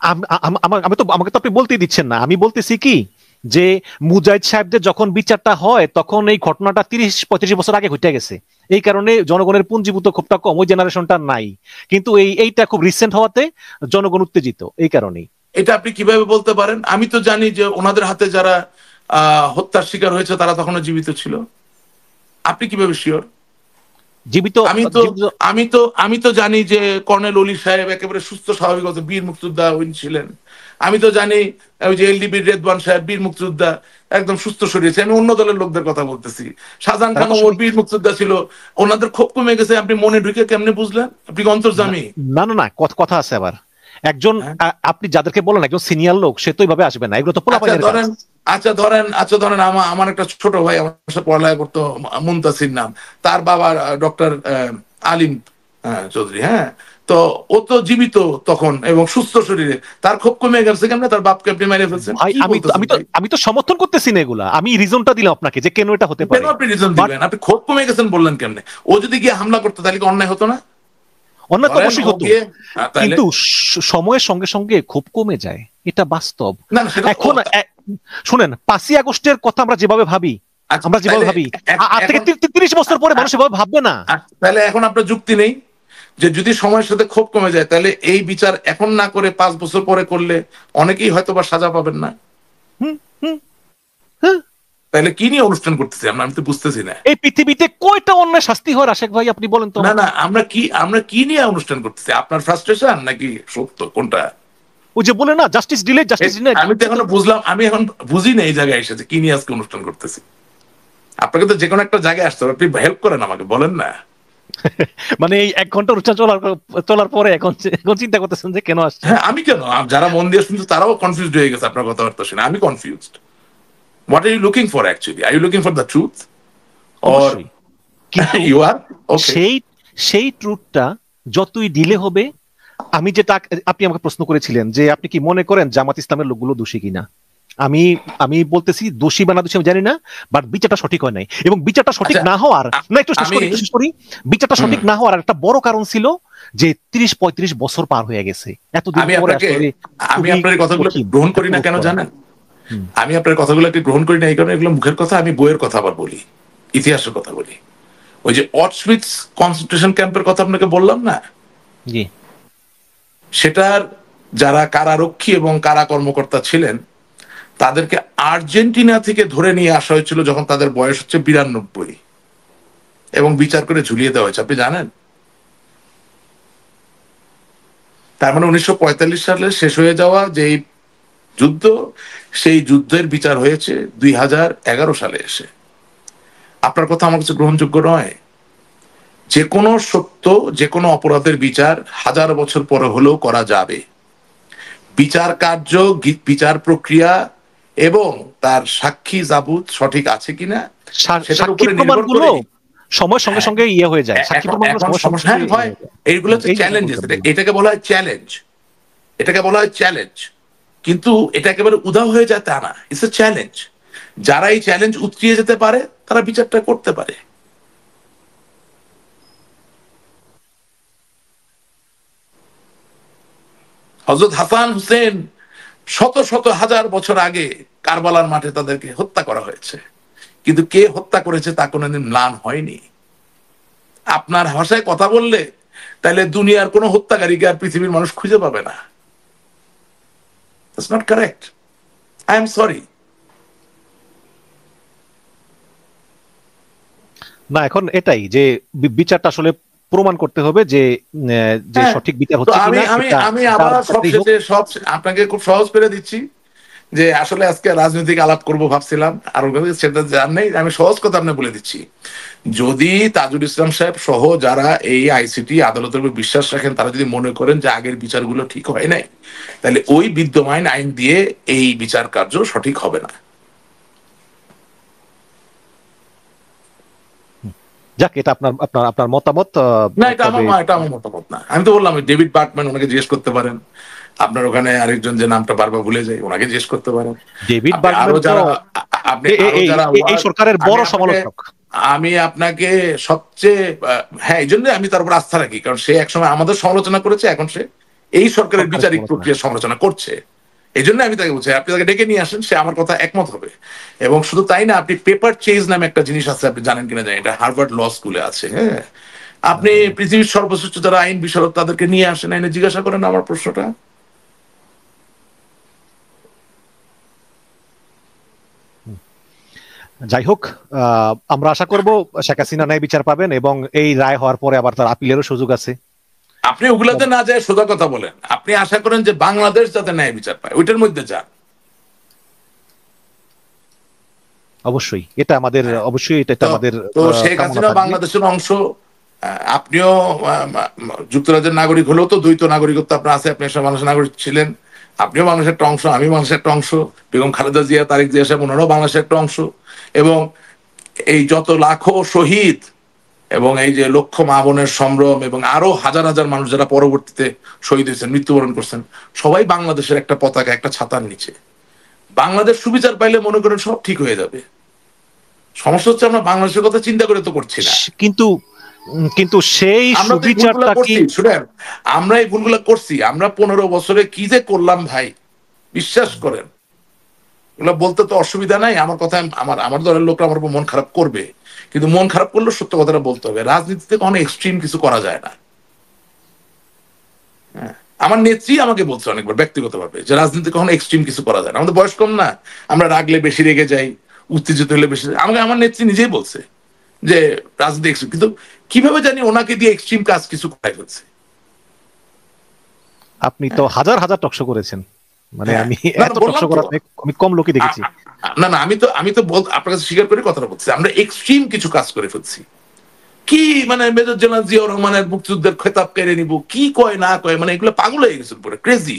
আমি তো, আমাকে তো আপনি বলতেই দিচ্ছেন না। আমি বলতেছি কি যে মুজাহিদ সাহেবদের যখন বিচারটা হয় তখন এই ঘটনাটা 30-35 বছর আগে ঘটে গেছে। এই কারণে জনগণের পুঞ্জীভূত ক্ষোভটা কম, ওই জেনারেশনটা নাই। কিন্তু এইটা খুব রিসেন্ট হওয়াতে জনগণ উত্তেজিত এই কারণেই। এটা আপনি কিভাবে বলতে পারেন? আমি তো জানি যে ওনাদের হাতে যারা হত্যার শিকার হয়েছে তারা তখনও জীবিত ছিল। আপনি কিভাবে শিওর? জীবিত আমি তো জীবিত আমি তো জানি যে কর্নেল অলি সাহেব একেবারে সুস্থ স্বাভাবিক বীর মুক্তিযোদ্ধা উনি ছিলেন। আমি তো জানি ওই যে এলডিবির রেদওয়ান সাহেব বীর মুক্তিযোদ্ধা, একদম সুস্থ শরীর। আমি অন্য দলের লোকদের কথা বলতেছি। শাহজাহান তারা খান তো ওমর বীর মুক্তিযোদ্ধা ছিল, ওনাদের ক্ষোভ কমে গেছে। আপনি মনে ঢুকে কেমনে বুঝলেন? আপনি কি না অন্তর্জামী? না না না, কথা আছে আবার। একজন হ্যাঁ? আপনি যাদেরকে বলেন একজন সিনিয়র লোক, সে তো এইভাবে আসবে না, এগুলো তো আচ্ছা পোলাপাইনের কাজ। ধরেন আচ্ছা ধরেন আমার একটা ছোট ভাই আমার সাথে পড়ালেখা করতো, মুনতাসির নাম, তার বাবা ডক্টর আলিম চৌধুরী। হ্যাঁ, তো ও তো জীবিত তখন এবং সুস্থ শরীরে, তার ক্ষোভ কমে গেছে কেমনে? তার বাপকে আপনি মেরে ফেলছেন, ভাই কি আমি তো বলতেছেন আমি তো ভাই? আমি তো সমর্থন করতেছি না এগুলা, আমি রিজনটা দিলাম আপনাকে যে কেন এটা হতে কেন পারে। আপনি রিজন বাট দিবেন? আপনি ক্ষোভ কমে গেছেন বললেন কেমনে? ও যদি গিয়ে হামলা করতো তাহলে কি অন্যায় হতো না? অন্যায় তো ধরেন অবশ্যই ও হতো, গিয়ে তাইলে কিন্তু সময়ের সঙ্গে সঙ্গে খুব কমে যায়, এটা বাস্তব। না না, সেটা তো এখন শুনেন, 5ই আগস্টের কথা আমরা যেভাবে ভাবি, আচ্ছা আমরা যেভাবে তাইলে ভাবি, আর থেকে এখন 30 বছর পরে মানুষ এভাবে ভাববে না। তাহলে এখন আপনার যুক্তি নেই যে যদি সময়ের সাথে ক্ষোভ কমে যায় তাহলে এই বিচার এখন না করে 5 বছর পরে করলে অনেকেই হয়তো বা সাজা পাবেন না। হুম হুম হুম। তাহলে কি নিয়ে অনুষ্ঠান করতেছি আমরা? আমি তো বুঝতেছি না। এই পৃথিবীতে কয়টা অন্যায় শাস্তি হয় রাশেক ভাই, আপনি বলেন তো না আমাকে। না, আমরা কি নিয়ে অনুষ্ঠান করতেছি? আপনার ফ্রাস্ট্রেশন নাকি সত্য, কোনটা? ওই যে বলে না, জাস্টিস ডিলে, জাস্টিস ডিলে। আমি তো এখনো বুঝলাম, আমি এখন বুঝি না এই জায়গায় এসেছে কি নিয়ে আজকে অনুষ্ঠান করতেছি। আপনাকে তো যে কোনো একটা জায়গায় আসতে হবে, আপনি হেল্প করেন আমাকে, বলেন না। মানে এই 1 ঘন্টা অনুষ্ঠান চলার পরে এখন এখন চিন্তা করতেছেন যে কেন আসছেন। হ্যাঁ, আমি কেন, যারা মন দিয়ে শুনছে তারাও কনফিউজড হয়ে গেছে আপনার কথাবার্তা শুনে। আমি confused. What are you looking for actually? Are you looking for the truth or অবশ্যই, কিন্তু ইউ আর ওকে? সেই সেই ট্রুথটা যতই ডিলে হবে, আমি যেটা, আপনি আমাকে প্রশ্ন করেছিলেন যে আপনি কি মনে করেন জামাত ইসলামের লোকগুলো দোষী কিনা, আমি আমি বলতেছি দোষী বা না দোষী আমি জানি না, বাট বিচারটা সঠিক হয় নাই। এবং বিচারটা সঠিক আচ্ছা, না হওয়ার, না একটু শেষ আমি করি, বিচারটা হুম, সঠিক না হওয়ার একটা বড় কারণ ছিল যে 30-35 বছর পার হয়ে গেছে, এতদিন আমি পরে আপনাকে আসলে আমি খুবই আপনার এই কথাগুলো কঠিন গ্রহণ করি একটা না proof কেন করা। জানেন? হুম, আমি আপনার কথাগুলোকে গ্রহণ করি না এই কারণে, এগুলো মুখের কথা, আমি বইয়ের কথা আবার বলি, ইতিহাসের কথা বলি। ওই যে অটসউইটস কনসেন্ট্রেশন ক্যাম্পের কথা আপনাকে বললাম না, জি। সেটার যারা কারারক্ষী এবং কারা কর্মকর্তা ছিলেন তাদেরকে আর্জেন্টিনা থেকে ধরে নিয়ে আসা হয়েছিল যখন তাদের বয়স হচ্ছে 92, এবং বিচার করে ঝুলিয়ে দেওয়া হয়েছে, আপনি জানেন? তার মানে 1945 সালে শেষ হয়ে যাওয়া যে যুদ্ধ, সেই যুদ্ধের বিচার হয়েছে 2011 সালে এসে। আপনার কথা আমার কাছে গ্রহণযোগ্য নয়। যে কোনো সত্য, যে কোনো অপরাধের বিচার 1000 বছর পরে হলেও করা যাবে। বিচার কার্য, বিচার প্রক্রিয়া এবং তার সাক্ষী জাবুত সঠিক আছে কিনা সেটার সাক্ষী উপরে নির্ভর প্রমাণগুলো করেই। সময়ের সঙ্গে হ্যাঁ, সঙ্গে ইয়ে হয়ে যায়, সাক্ষী এখন প্রমাণগুলো এখন সময়ের সঙ্গে সমস্যা সঙ্গে হ্যাঁ ইয়ে হয়। হয়ে যায়। এইগুলো হচ্ছে এই যে চ্যালেঞ্জেস, বলতে পারি। এটাকে বলা হয় চ্যালেঞ্জ, এটাকে বলা হয় চ্যালেঞ্জ। কিন্তু এটা একেবারে উধাও হয়ে যায় তা না, ইটস এ চ্যালেঞ্জ। যারা এই চ্যালেঞ্জ উতরিয়ে যেতে পারে তারা বিচারটা করতে পারে। হযরত হাসান হুসেন শত শত হাজার বছর আগে কারবালার মাঠে তাদেরকে হত্যা করা হয়েছে, কিন্তু কে হত্যা করেছে তা কোনোদিন ম্লান হয়নি। আপনার ভাষায় কথা বললে তাহলে দুনিয়ার কোন হত্যাকারীকে আর পৃথিবীর মানুষ খুঁজে পাবে না। That's not correct, I am sorry. না, এখন এটাই যে বিচারটা আসলে প্রমাণ করতে হবে যে যে হ্যাঁ, সঠিক বিচার তো হচ্ছে আমি কিনা, আমি এটা আমি যার আবার ক্ষেত্রেই হোক। সবশেষে আপনাকে খুব সহজ করে দিচ্ছি যে আসলে আজকে রাজনৈতিক আলাপ করব ভাবছিলাম, আর সেটা জান নেই, আমি সহজ কথা আপনি বলে দিচ্ছি। যদি তাজুল ইসলাম সাহেব সহ যারা এই আইসিটি আদালতের উপর বিশ্বাস রাখেন, তারা যদি মনে করেন যে আগের বিচারগুলো ঠিক হয় নাই, তাহলে ওই বিদ্যমান আইন দিয়ে এই বিচার কার্য সঠিক হবে না। যাক, এটা আপনার আপনার আপনার মতামত। না, এটা তবে আমার মতামত না। আমি তো বললাম ডেভিড বার্টম্যান, ওনাকে জিজ্ঞেস করতে পারেন। আপনার ওখানে আরেকজন যে নামটা বারবার ভুলে যায়, ওনাকে জিজ্ঞেস করতে পারেন। ডেভিড আপনি আরো বার্গম্যান তো যারা আপনি আরো যারা এই সরকারের আমি বড় আপনাকে সমালোচক। আমি আপনাকে সবচেয়ে হ্যাঁ, এই জন্য আমি তার উপর আস্থা রাখি, কারণ সে একসময় আমাদের সমালোচনা করেছে, এখন সে এই সরকারের সরকারের বিচারিক সমালোচনা। প্রক্রিয়ার সমালোচনা করছে। এই জন্য আমি তাকে বলছি আপনি তাকে ডেকে নিয়ে আসেন, সে আমার কথা একমত হবে। এবং শুধু তাই না, আপনি পেপার চেজ নামে একটা জিনিস আছে, আপনি জানেন কিনা জানেন, এটা হার্ভার্ড ল স্কুলে আছে। হ্যাঁ, আপনি পৃথিবীর সর্বশ্রেষ্ঠ যারা আইন বিশারদ তাদেরকে নিয়ে আসেন, আইনে জিজ্ঞাসা করেন আমার প্রশ্নটা। যাই হোক, আমরা আশা করব শেখ হাসিনা ন্যায় বিচার পাবেন, এবং এই রায় হওয়ার পরে আবার তার আপিলেরও সুযোগ আছে। আপনি ওগুলাতে না যায় সোজা কথা বলেন, আপনি আশা করেন যে বাংলাদেশ যাতে ন্যায় বিচার পায়, ওইটার মধ্যে যান। অবশ্যই এটা আমাদের, হ্যাঁ, অবশ্যই এটা তো আমাদের তো শেখ কামনা হাসিনা থাকবে। বাংলাদেশের অংশ। আপনিও যুক্তরাজ্যের নাগরিক হলেও তো দ্বৈত নাগরিকত্ব আপনার আছে, আপনি একটা বাংলাদেশের নাগরিক ছিলেন। আপনিও বাংলাদেশের একটা অংশ, আমি বাংলাদেশের একটা অংশ। বেগম খালেদা জিয়া, তারেক জিয়া সাহেব, ওনারাও বাংলাদেশের একটা অংশ। এবং এই যত লাখো শহীদ এবং এই যে লক্ষ মা বোনের সম্ভ্রম এবং আরো হাজার হাজার মানুষ যারা পরবর্তীতে শহীদ হয়েছেন, মৃত্যুবরণ করছেন, সবাই বাংলাদেশের একটা পতাকা, একটা ছাতার নিচে। বাংলাদেশ সুবিচার পাইলে মনে করেন সব ঠিক হয়ে যাবে। সমস্যা হচ্ছে আমরা বাংলাদেশের কথা চিন্তা করে তো করছি না। কিন্তু কিন্তু সেই আমরা তো এই ভুলগুলা সুবিচারটা কি? করছি, শুনেন, আমরা এই ভুলগুলা করছি। আমরা 15 বছরে কি যে করলাম ভাই, বিশ্বাস করেন। এগুলো বলতে তো অসুবিধা নাই, আমার কথা আমার আমার দলের লোকরা আমার উপর মন খারাপ করবে, কিন্তু মন খারাপ করলে সত্য কথাটা বলতে হবে। রাজনীতিতে কোনো এক্সট্রিম কিছু করা যায় না। হ্যাঁ, আমার নেত্রী আমাকে বলছে অনেকবার ব্যক্তিগতভাবে যে রাজনীতি কখনো এক্সট্রিম কিছু করা যায় না। আমাদের বয়স কম না, আমরা রাগলে বেশি রেগে যাই, উত্তেজিত হলে বেশি। আমাকে আমার নেত্রী নিজেই বলছে যে রাজনীতি এক্সট্রিম, কিন্তু কিভাবে জানি ওনাকে দিয়ে এক্সট্রিম কাজ কিছু করাই ফেলছে। আপনি তো হ্যাঁ, হাজার হাজার টকশো করেছেন, মানে হ্যাঁ, আমি না না এত বললাম টকশো তো। করা আমি কম লোকই দেখেছি। না না, আমি তো আপনার কাছে স্বীকার করে কথাটা বলছি, আমরা এক্সট্রিম কিছু কাজ করে ফেলছি। কি মানে মেজর জেনারেল জিয়াউর রহমানের মুক্তিযুদ্ধের খেতাব কেড়ে নিব, কি কয় না কয়, মানে এগুলো পাগল হয়ে গেছে, পুরো ক্রেজি।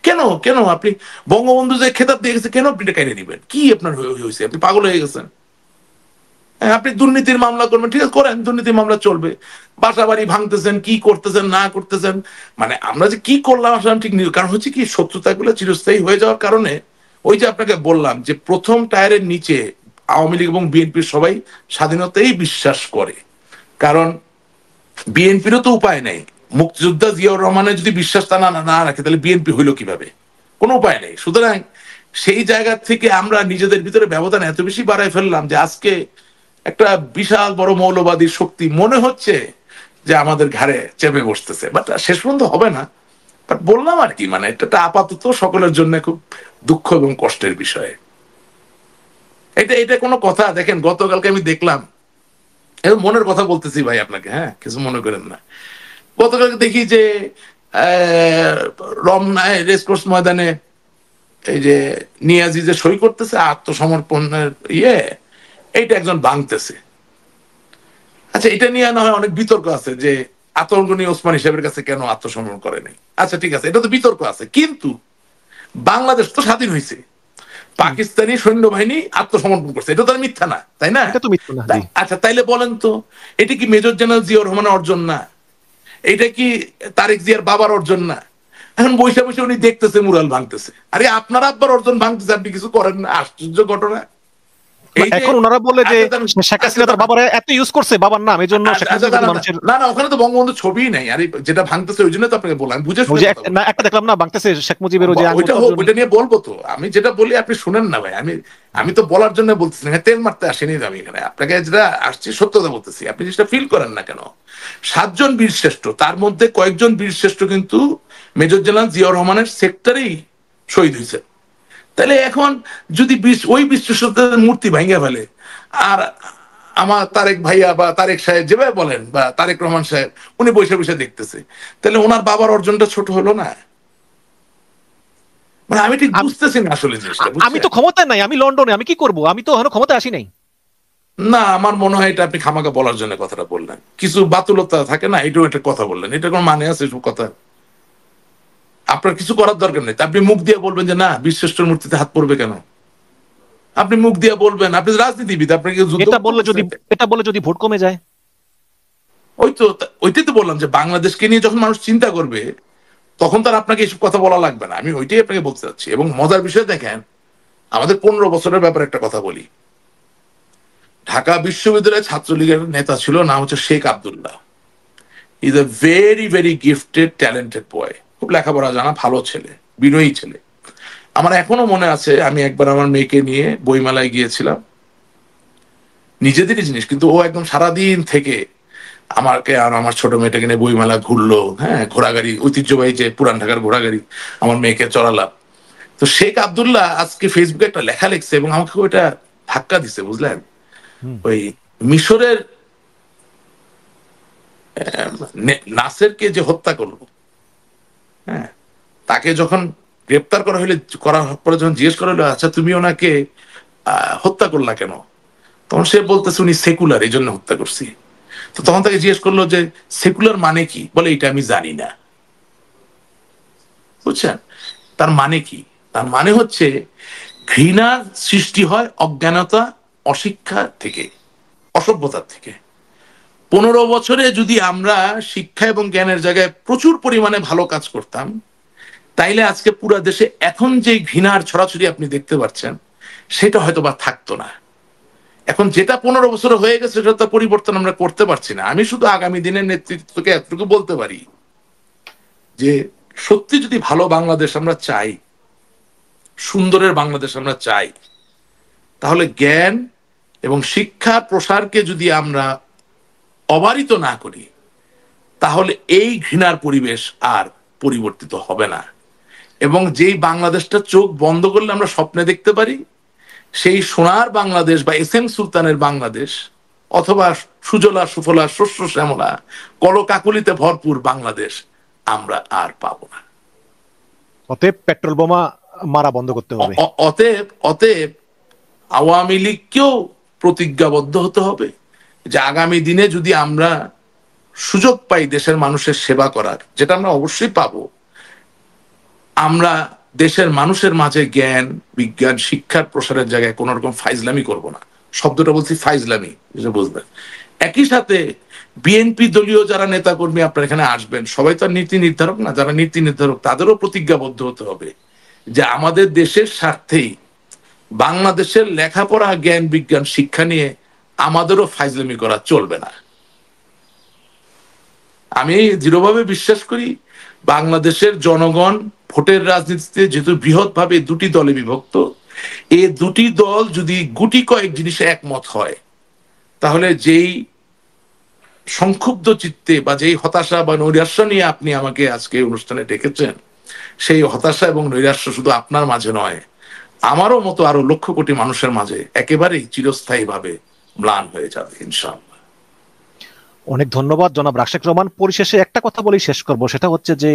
কেন কেন আপনি বঙ্গবন্ধু যে খেতাব দিয়ে গেছে, কেন আপনি এটা কেড়ে নিবেন? কি আপনার হয়েছে? আপনি পাগল হয়ে গেছেন? হ্যাঁ, আপনি দুর্নীতির মামলা করবেন, ঠিক আছে করেন, দুর্নীতির মামলা চলবে। বাসা বাড়ি ভাঙতেছেন, কি করতেছেন না করতেছেন, মানে আমরা যে কি করলাম আসলে ঠিক নেই। কারণ হচ্ছে কি, শত্রুতাগুলো চিরস্থায়ী হয়ে যাওয়ার কারণে, ওই যে আপনাকে বললাম যে প্রথম টায়ারের নিচে আওয়ামী লীগ এবং বিএনপির সবাই স্বাধীনতাই বিশ্বাস করে। কারণ বিএনপিরও তো উপায় নেই। মুক্তিযোদ্ধা জিয়াউর রহমানের যদি বিশ্বাস তা না রাখে, তাহলে বিএনপি হইলো কিভাবে? কোনো উপায় নেই। সুতরাং সেই জায়গা থেকে আমরা নিজেদের ভিতরে ব্যবধান এত বেশি বাড়ায় ফেললাম যে আজকে একটা বিশাল বড় মৌলবাদী শক্তি মনে হচ্ছে যে আমাদের ঘাড়ে চেপে বসতেছে, বাট শেষ পর্যন্ত হবে না। বাট বললাম আর কি, মানে এটা আপাতত সকলের জন্য খুব দুঃখ এবং কষ্টের বিষয়। এটা এটা কোনো কথা? দেখেন, গতকালকে আমি দেখলাম, মনের কথা বলতেছি ভাই আপনাকে, হ্যাঁ, কিছু মনে করেন না। গতকালকে দেখি যে রমনায় রেসকোর্স ময়দানে এই যে নিয়াজি যে সই করতেছে আত্মসমর্পণের এইটা একজন ভাঙতেছে। আচ্ছা, এটা নিয়ে না হয় অনেক বিতর্ক আছে যে আতঙ্কনী ওসমান হিসেবের কাছে কেন আত্মসমর্পণ করে নাই। আচ্ছা ঠিক আছে, এটা তো বিতর্ক আছে, কিন্তু বাংলাদেশ তো স্বাধীন হয়েছে, পাকিস্তানি সৈন্যবাহিনী আত্মসমর্পণ করছে, এটা তো আর মিথ্যা না, তাই না? এটা তো মিথ্যা না, জি। আচ্ছা তাইলে বলেন তো, এটা কি মেজর জেনারেল জিয়াউর রহমানের অর্জন না? এটা কি তারেক জিয়ার বাবার অর্জন না? এখন বৈশা বসে উনি দেখতেছে মুরাল ভাঙতেছে, আরে আপনার আব্বার অর্জন ভাঙতেছে, আপনি কিছু করেন না। আশ্চর্য ঘটনা। এই যে এখন ওনারা বলে যে আচ্ছা শেখ আচ্ছা হাসিনা তার বাবার এত ইউজ করছে, বাবার নাম, এই জন্য শেখ আচ্ছা হাসিনা প্রতি মানুষের। না না, ওখানে তো বঙ্গবন্ধু ছবি নাই, আরে যেটা ভাঙতেছে ওই জন্য তো আপনাকে বললাম, বুঝে ওই শুনে যে কথা বলুন। না, একটা দেখলাম না বাংলাদেশে শেখ মুজিবের ওই যে ওইটা আঙ্গুর হোক, তর্জন। ওইটা নিয়ে বলবো তো। আমি যেটা বলি আপনি শুনেন না ভাই, আমি তো বলার জন্য বলতেছি না, তেল মারতে আসেনি আমি এখানে। আপনাকে যেটা আসছি সত্যতা বলতেছি, আপনি যেটা ফিল করেন না কেন। 7 জন বীর শ্রেষ্ঠ, তার মধ্যে কয়েকজন বীর শ্রেষ্ঠ কিন্তু মেজর জেনারেল জিয়াউর রহমানের সেক্টরেই শহীদ হয়েছে। তাহলে এখন যদি ওই বিশ্ব মূর্তি ভাঙে ফেলে, আর আমার তারেক ভাইয়া বা তারেক সাহেব যেভাবে বলেন, বা তারেক রহমান সাহেব, উনি বসে বসে দেখতেছে, তাহলে ওনার বাবার অর্জনটা ছোট হলো না? মানে আমি ঠিক আমি বুঝতেছি না আসলে জিনিসটা, আমি বুঝছেন? তো ক্ষমতায় নাই, আমি লন্ডনে, আমি কি করব? আমি তো এখনো ক্ষমতায় আসি নাই। না, আমার মনে হয় এটা আপনি খামাকা বলার জন্য কথাটা বললেন, কিছু বাতুলতা থাকে না, এটাও একটা কথা বললেন, এটা কোনো মানে আছে এসব কথা? আপনার কিছু করার দরকার নেই, তা আপনি মুখ দিয়ে বলবেন যে না বীরশ্রেষ্ঠর মূর্তিতে হাত পড়বে কেন? আপনি মুখ দিয়ে বলবেন, আপনি রাজনীতিবিদ, আপনাকে যুদ্ধ এটা করতে বললে যদি বলছেন। এটা বললে যদি ভোট কমে যায়? ওই তো, ওইটাই তো বললাম যে বাংলাদেশকে নিয়ে যখন মানুষ চিন্তা করবে, তখন তার আপনাকে এসব কথা বলা লাগবে না, আমি ওইটাই আপনাকে বলতে চাচ্ছি। এবং মজার বিষয় দেখেন, আমাদের 15 বছরের ব্যাপারে একটা কথা বলি। ঢাকা বিশ্ববিদ্যালয়ের ছাত্রলীগের নেতা ছিল, নাম হচ্ছে Sheikh Abdullah. Is a very very gifted talented boy, খুব লেখাপড়া জানা, ভালো ছেলে, বিনয়ী ছেলে। আমার এখনো মনে আছে, আমি একবার আমার মেয়েকে নিয়ে বইমেলায় গিয়েছিলাম, নিজেদেরই জিনিস, কিন্তু ও একদম সারাদিন থেকে আমাকে আর আমার ছোট মেয়েটাকে নিয়ে বইমেলা ঘুরলো, হ্যাঁ, ঘোড়াগাড়ি, ঐতিহ্যবাহী যে পুরান ঢাকার ঘোড়াগাড়ি আমার মেয়েকে চড়ালাম। তো শেখ আবদুল্লাহ আজকে ফেসবুকে একটা লেখা লিখছে এবং আমাকে ওইটা ধাক্কা দিছে, বুঝলেন? হুম। ওই মিশরের নাসেরকে যে হত্যা করলো, হ্যাঁ, তাকে যখন গ্রেপ্তার করা হইলে, করার পরে যখন জিজ্ঞেস করা হলো, আচ্ছা তুমি ওনাকে হত্যা করলা কেন, তখন সে বলতেছে উনি সেকুলার, এই জন্য হত্যা করছি। তো তখন তাকে জিজ্ঞেস করলো যে সেকুলার মানে কি, বলে এটা আমি জানি না। বুঝছেন তার মানে কি? তার মানে হচ্ছে ঘৃণার সৃষ্টি হয় অজ্ঞানতা, অশিক্ষা থেকে, অসভ্যতার থেকে। 15 বছরে যদি আমরা শিক্ষা এবং জ্ঞানের জায়গায় প্রচুর পরিমাণে ভালো কাজ করতাম, তাইলে আজকে পুরো দেশে এখন যে ঘৃণার ছড়াছড়ি আপনি দেখতে পাচ্ছেন, সেটা হয়তো বা থাকতো না। এখন যেটা 15 বছরে হয়ে গেছে, সেটা পরিবর্তন আমরা করতে পারছি না। আমি শুধু আগামী দিনের নেতৃত্বকে এতটুকু বলতে পারি যে সত্যি যদি ভালো বাংলাদেশ আমরা চাই, সুন্দরের বাংলাদেশ আমরা চাই, তাহলে জ্ঞান এবং শিক্ষার প্রসারকে যদি আমরা অবারিত না করি, তাহলে এই ঘৃণার পরিবেশ আর পরিবর্তিত হবে না। এবং যেই বাংলাদেশটা চোখ বন্ধ করলে আমরা স্বপ্নে দেখতে পারি, সেই সোনার বাংলাদেশ বা এস এম সুলতানের বাংলাদেশ, অথবা সুজলা সুফলা শস্য শ্যামলা কলকাকলিতে ভরপুর বাংলাদেশ আমরা আর পাবো না। অতএব পেট্রোল বোমা মারা বন্ধ করতে হবে। অতএব অতএব আওয়ামী লীগকেও প্রতিজ্ঞাবদ্ধ হতে হবে যে আগামী দিনে যদি আমরা সুযোগ পাই দেশের মানুষের সেবা করার, যেটা আমরা অবশ্যই পাবো, আমরা দেশের মানুষের মাঝে জ্ঞান, বিজ্ঞান, শিক্ষার প্রসারের জায়গায় কোন রকম ফাইজলামি করব না। শব্দটা বলছি ফাইজলামি, যেটা বুঝবেন। একই সাথে বিএনপি দলীয় যারা নেতাকর্মী আপনার এখানে আসবেন, সবাই তো আর নীতি নির্ধারক না। যারা নীতি নির্ধারক তাদেরও প্রতিজ্ঞাবদ্ধ হতে হবে যে আমাদের দেশের স্বার্থেই বাংলাদেশের লেখাপড়া, জ্ঞান, বিজ্ঞান, শিক্ষা নিয়ে আমাদেরও ফাইজলামি করা চলবে না। আমি দৃঢ়ভাবে বিশ্বাস করি বাংলাদেশের জনগণ ভোটের রাজনীতিতে যেহেতু বৃহৎ ভাবে দুটি দলে বিভক্ত, এই দুটি দল যদি গুটি কয়েক জিনিসে একমত হয়, তাহলে যেই সংক্ষুব্ধ চিত্তে বা যেই হতাশা বা নৈরাশ্য নিয়ে আপনি আমাকে আজকে অনুষ্ঠানে ডেকেছেন, সেই হতাশা এবং নৈরাশ্য শুধু আপনার মাঝে নয়, আমারও মতো আরো লক্ষ কোটি মানুষের মাঝে একেবারেই চিরস্থায়ী ভাবে ম্লান হয়ে যাবে ইনশাআল্লাহ। অনেক ধন্যবাদ জনাব রাশেক রহমান। পরিশেষে একটা কথা বলেই শেষ করব, সেটা হচ্ছে যে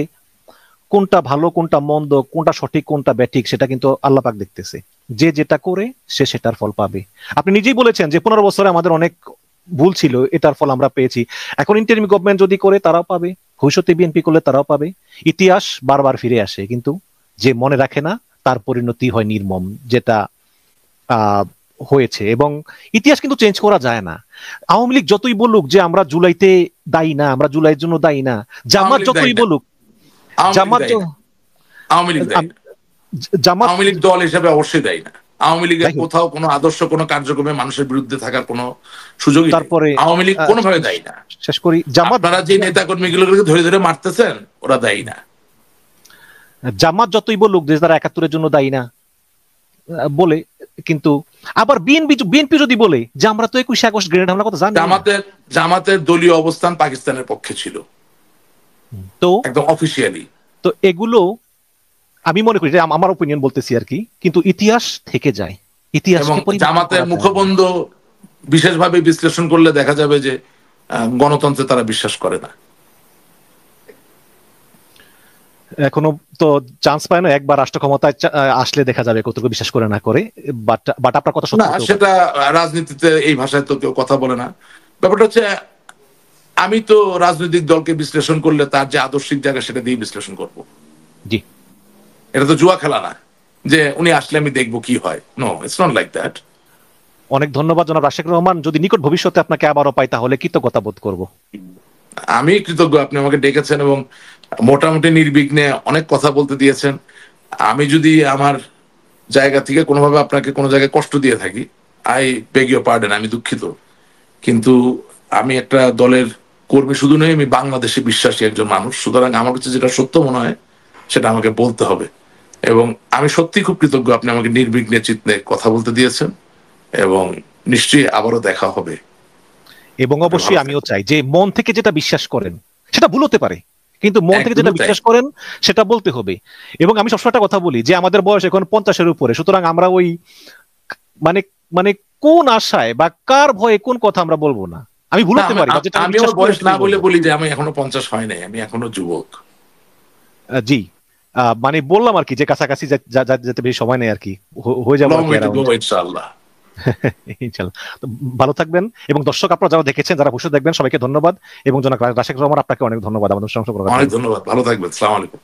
কোনটা ভালো, কোনটা মন্দ, কোনটা সঠিক, কোনটা ব্যাঠিক, সেটা কিন্তু আল্লাহ পাক দেখতেছে। যে যেটা করে সে সেটার ফল পাবে। আপনি নিজেই বলেছেন যে 15 বছরে আমাদের অনেক ভুল ছিল, এটার ফল আমরা পেয়েছি। এখন ইন্টারিম গভর্নমেন্ট যদি করে তারাও পাবে, ভবিষ্যতে বিএনপি করলে তারাও পাবে। ইতিহাস বারবার ফিরে আসে, কিন্তু যে মনে রাখে না তার পরিণতি হয় নির্মম, যেটা আহ হয়েছে। এবং ইতিহাস কিন্তু চেঞ্জ করা যায় না। আওয়ামী লীগ যতই বলুক যে আমরা জুলাইতে দায়ী না, আমরা জুলাইয়ের জন্য দায়ী না, জামাত যতই বলুক, জামাত আওয়ামী লীগ দায়ী না, জামাত আওয়ামী লীগ দল হিসেবে অবশ্যই দায়ী না। আওয়ামী লীগের যাই হোক, কোথাও কোনো আদর্শ, কোনো কার্যক্রমে মানুষের বিরুদ্ধে থাকার কোনো সুযোগই নেই। তারপরে আওয়ামী লীগ কোনোভাবে দায়ী না। শেষ করি, জামাত আপনারা যে নেতা কর্মীগুলোকে ধরে ধরে মারতেছেন, ওরা দায়ী না। জামাত যতই বলুক যে তারা 71-এর জন্য দায়ী না বলে, কিন্তু আবার বিএনপি যদি বলে যে আমরা তো 21 আগস্ট গ্রেনেড হামলা কথা জানি না। জামাতের দলীয় অবস্থান পাকিস্তানের পক্ষে ছিল, তো একদম অফিসিয়ালি। তো এগুলো আমি মনে করি, আমার ওপিনিয়ন বলতেছি আর কি, কিন্তু ইতিহাস থেকে যায়, এবং ইতিহাসকে পরিবর্তন জামাতের করা যায় না। মুখবন্ধ বিশেষভাবে বিশ্লেষণ করলে দেখা যাবে যে গণতন্ত্রে তারা বিশ্বাস করে না। এখনো তো চান্স পায় না, একবার রাষ্ট্র ক্ষমতায় আসলে দেখা যাবে কতটুকু বিশ্বাস করে না করে। বাট আপনার কথা না, সত্য হতেও পারে। সেটা রাজনীতিতে এই ভাষায় তো কেউ কথা বলে না। ব্যাপারটা হচ্ছে আমি তো রাজনৈতিক দলকে বিশ্লেষণ করলে তার যে আদর্শিক জায়গা সেটা দিয়ে বিশ্লেষণ করব। জি, এটা তো জুয়া খেলা না যে উনি আসলে আমি দেখবো কি হয়। No, it's not like that. অনেক ধন্যবাদ জনাব রাশেক রহমান। যদি নিকট ভবিষ্যতে আপনাকে আবারও পাই তাহলে কৃতজ্ঞতা বোধ করব। আমি কৃতজ্ঞ, আপনি আমাকে ডেকেছেন এবং মোটামুটি নির্বিঘ্নে অনেক কথা বলতে দিয়েছেন। আমি যদি আমার জায়গা থেকে কোনোভাবে আপনাকে কোনো জায়গায় কষ্ট দিয়ে থাকি, আই বেগ ইউর পার্ডন, আমি দুঃখিত। কিন্তু আমি একটা দলের কর্মী শুধু নই, আমি বাংলাদেশে বিশ্বাসী একজন মানুষ। সুতরাং আমার কাছে যেটা সত্য মনে হয় সেটা আমাকে বলতে হবে। এবং আমি সত্যি খুব কৃতজ্ঞ আপনি আমাকে নির্বিঘ্নে চিত্তে কথা বলতে দিয়েছেন, এবং নিশ্চয়ই আবারও দেখা হবে। এবং আপনি ভালো অবশ্যই আমিও থাকবেন। চাই যে মন থেকে যেটা বিশ্বাস করেন সেটা ভুল হতে পারে, কিন্তু মন থেকে যেটা একদমই তাই। বিশ্বাস করেন সেটা বলতে হবে। এবং আমি সবসময় একটা কথা বলি যে আমাদের বয়স এখন 50-এর উপরে, সুতরাং আমরা ওই মানে মানে কোন আশায় বা কার ভয়ে কোন কথা আমরা বলবো না। আমি ভুল না, হতে পারি, বা যেটা আমি আমি বিশ্বাস আমার করি বয়স না সেটাই বলে বলবো। বলি যে আমি এখনো 50 হয় নাই, আমি এখনো যুবক। জি, মানে বললাম আর কি যে কাছাকাছি যেতে বেশি সময় নেই আর কি, হয়ে যাবো লং আর কি ওয়ে টু গো, অ্যারাউন্ড। ইনশাআল্লাহ। ইনশাল্লাহ। তো ভালো থাকবেন, এবং দর্শক আপনারা যারা দেখেছেন, যারা বসে দেখবেন, সবাইকে ধন্যবাদ। এবং জনাব রাশেক রহমান, আপনাকে অনেক ধন্যবাদ আমাদের সঙ্গে অংশগ্রহণ করার অনেক জন্য। ধন্যবাদ, ভালো থাকবেন, সালাম আলাইকুম।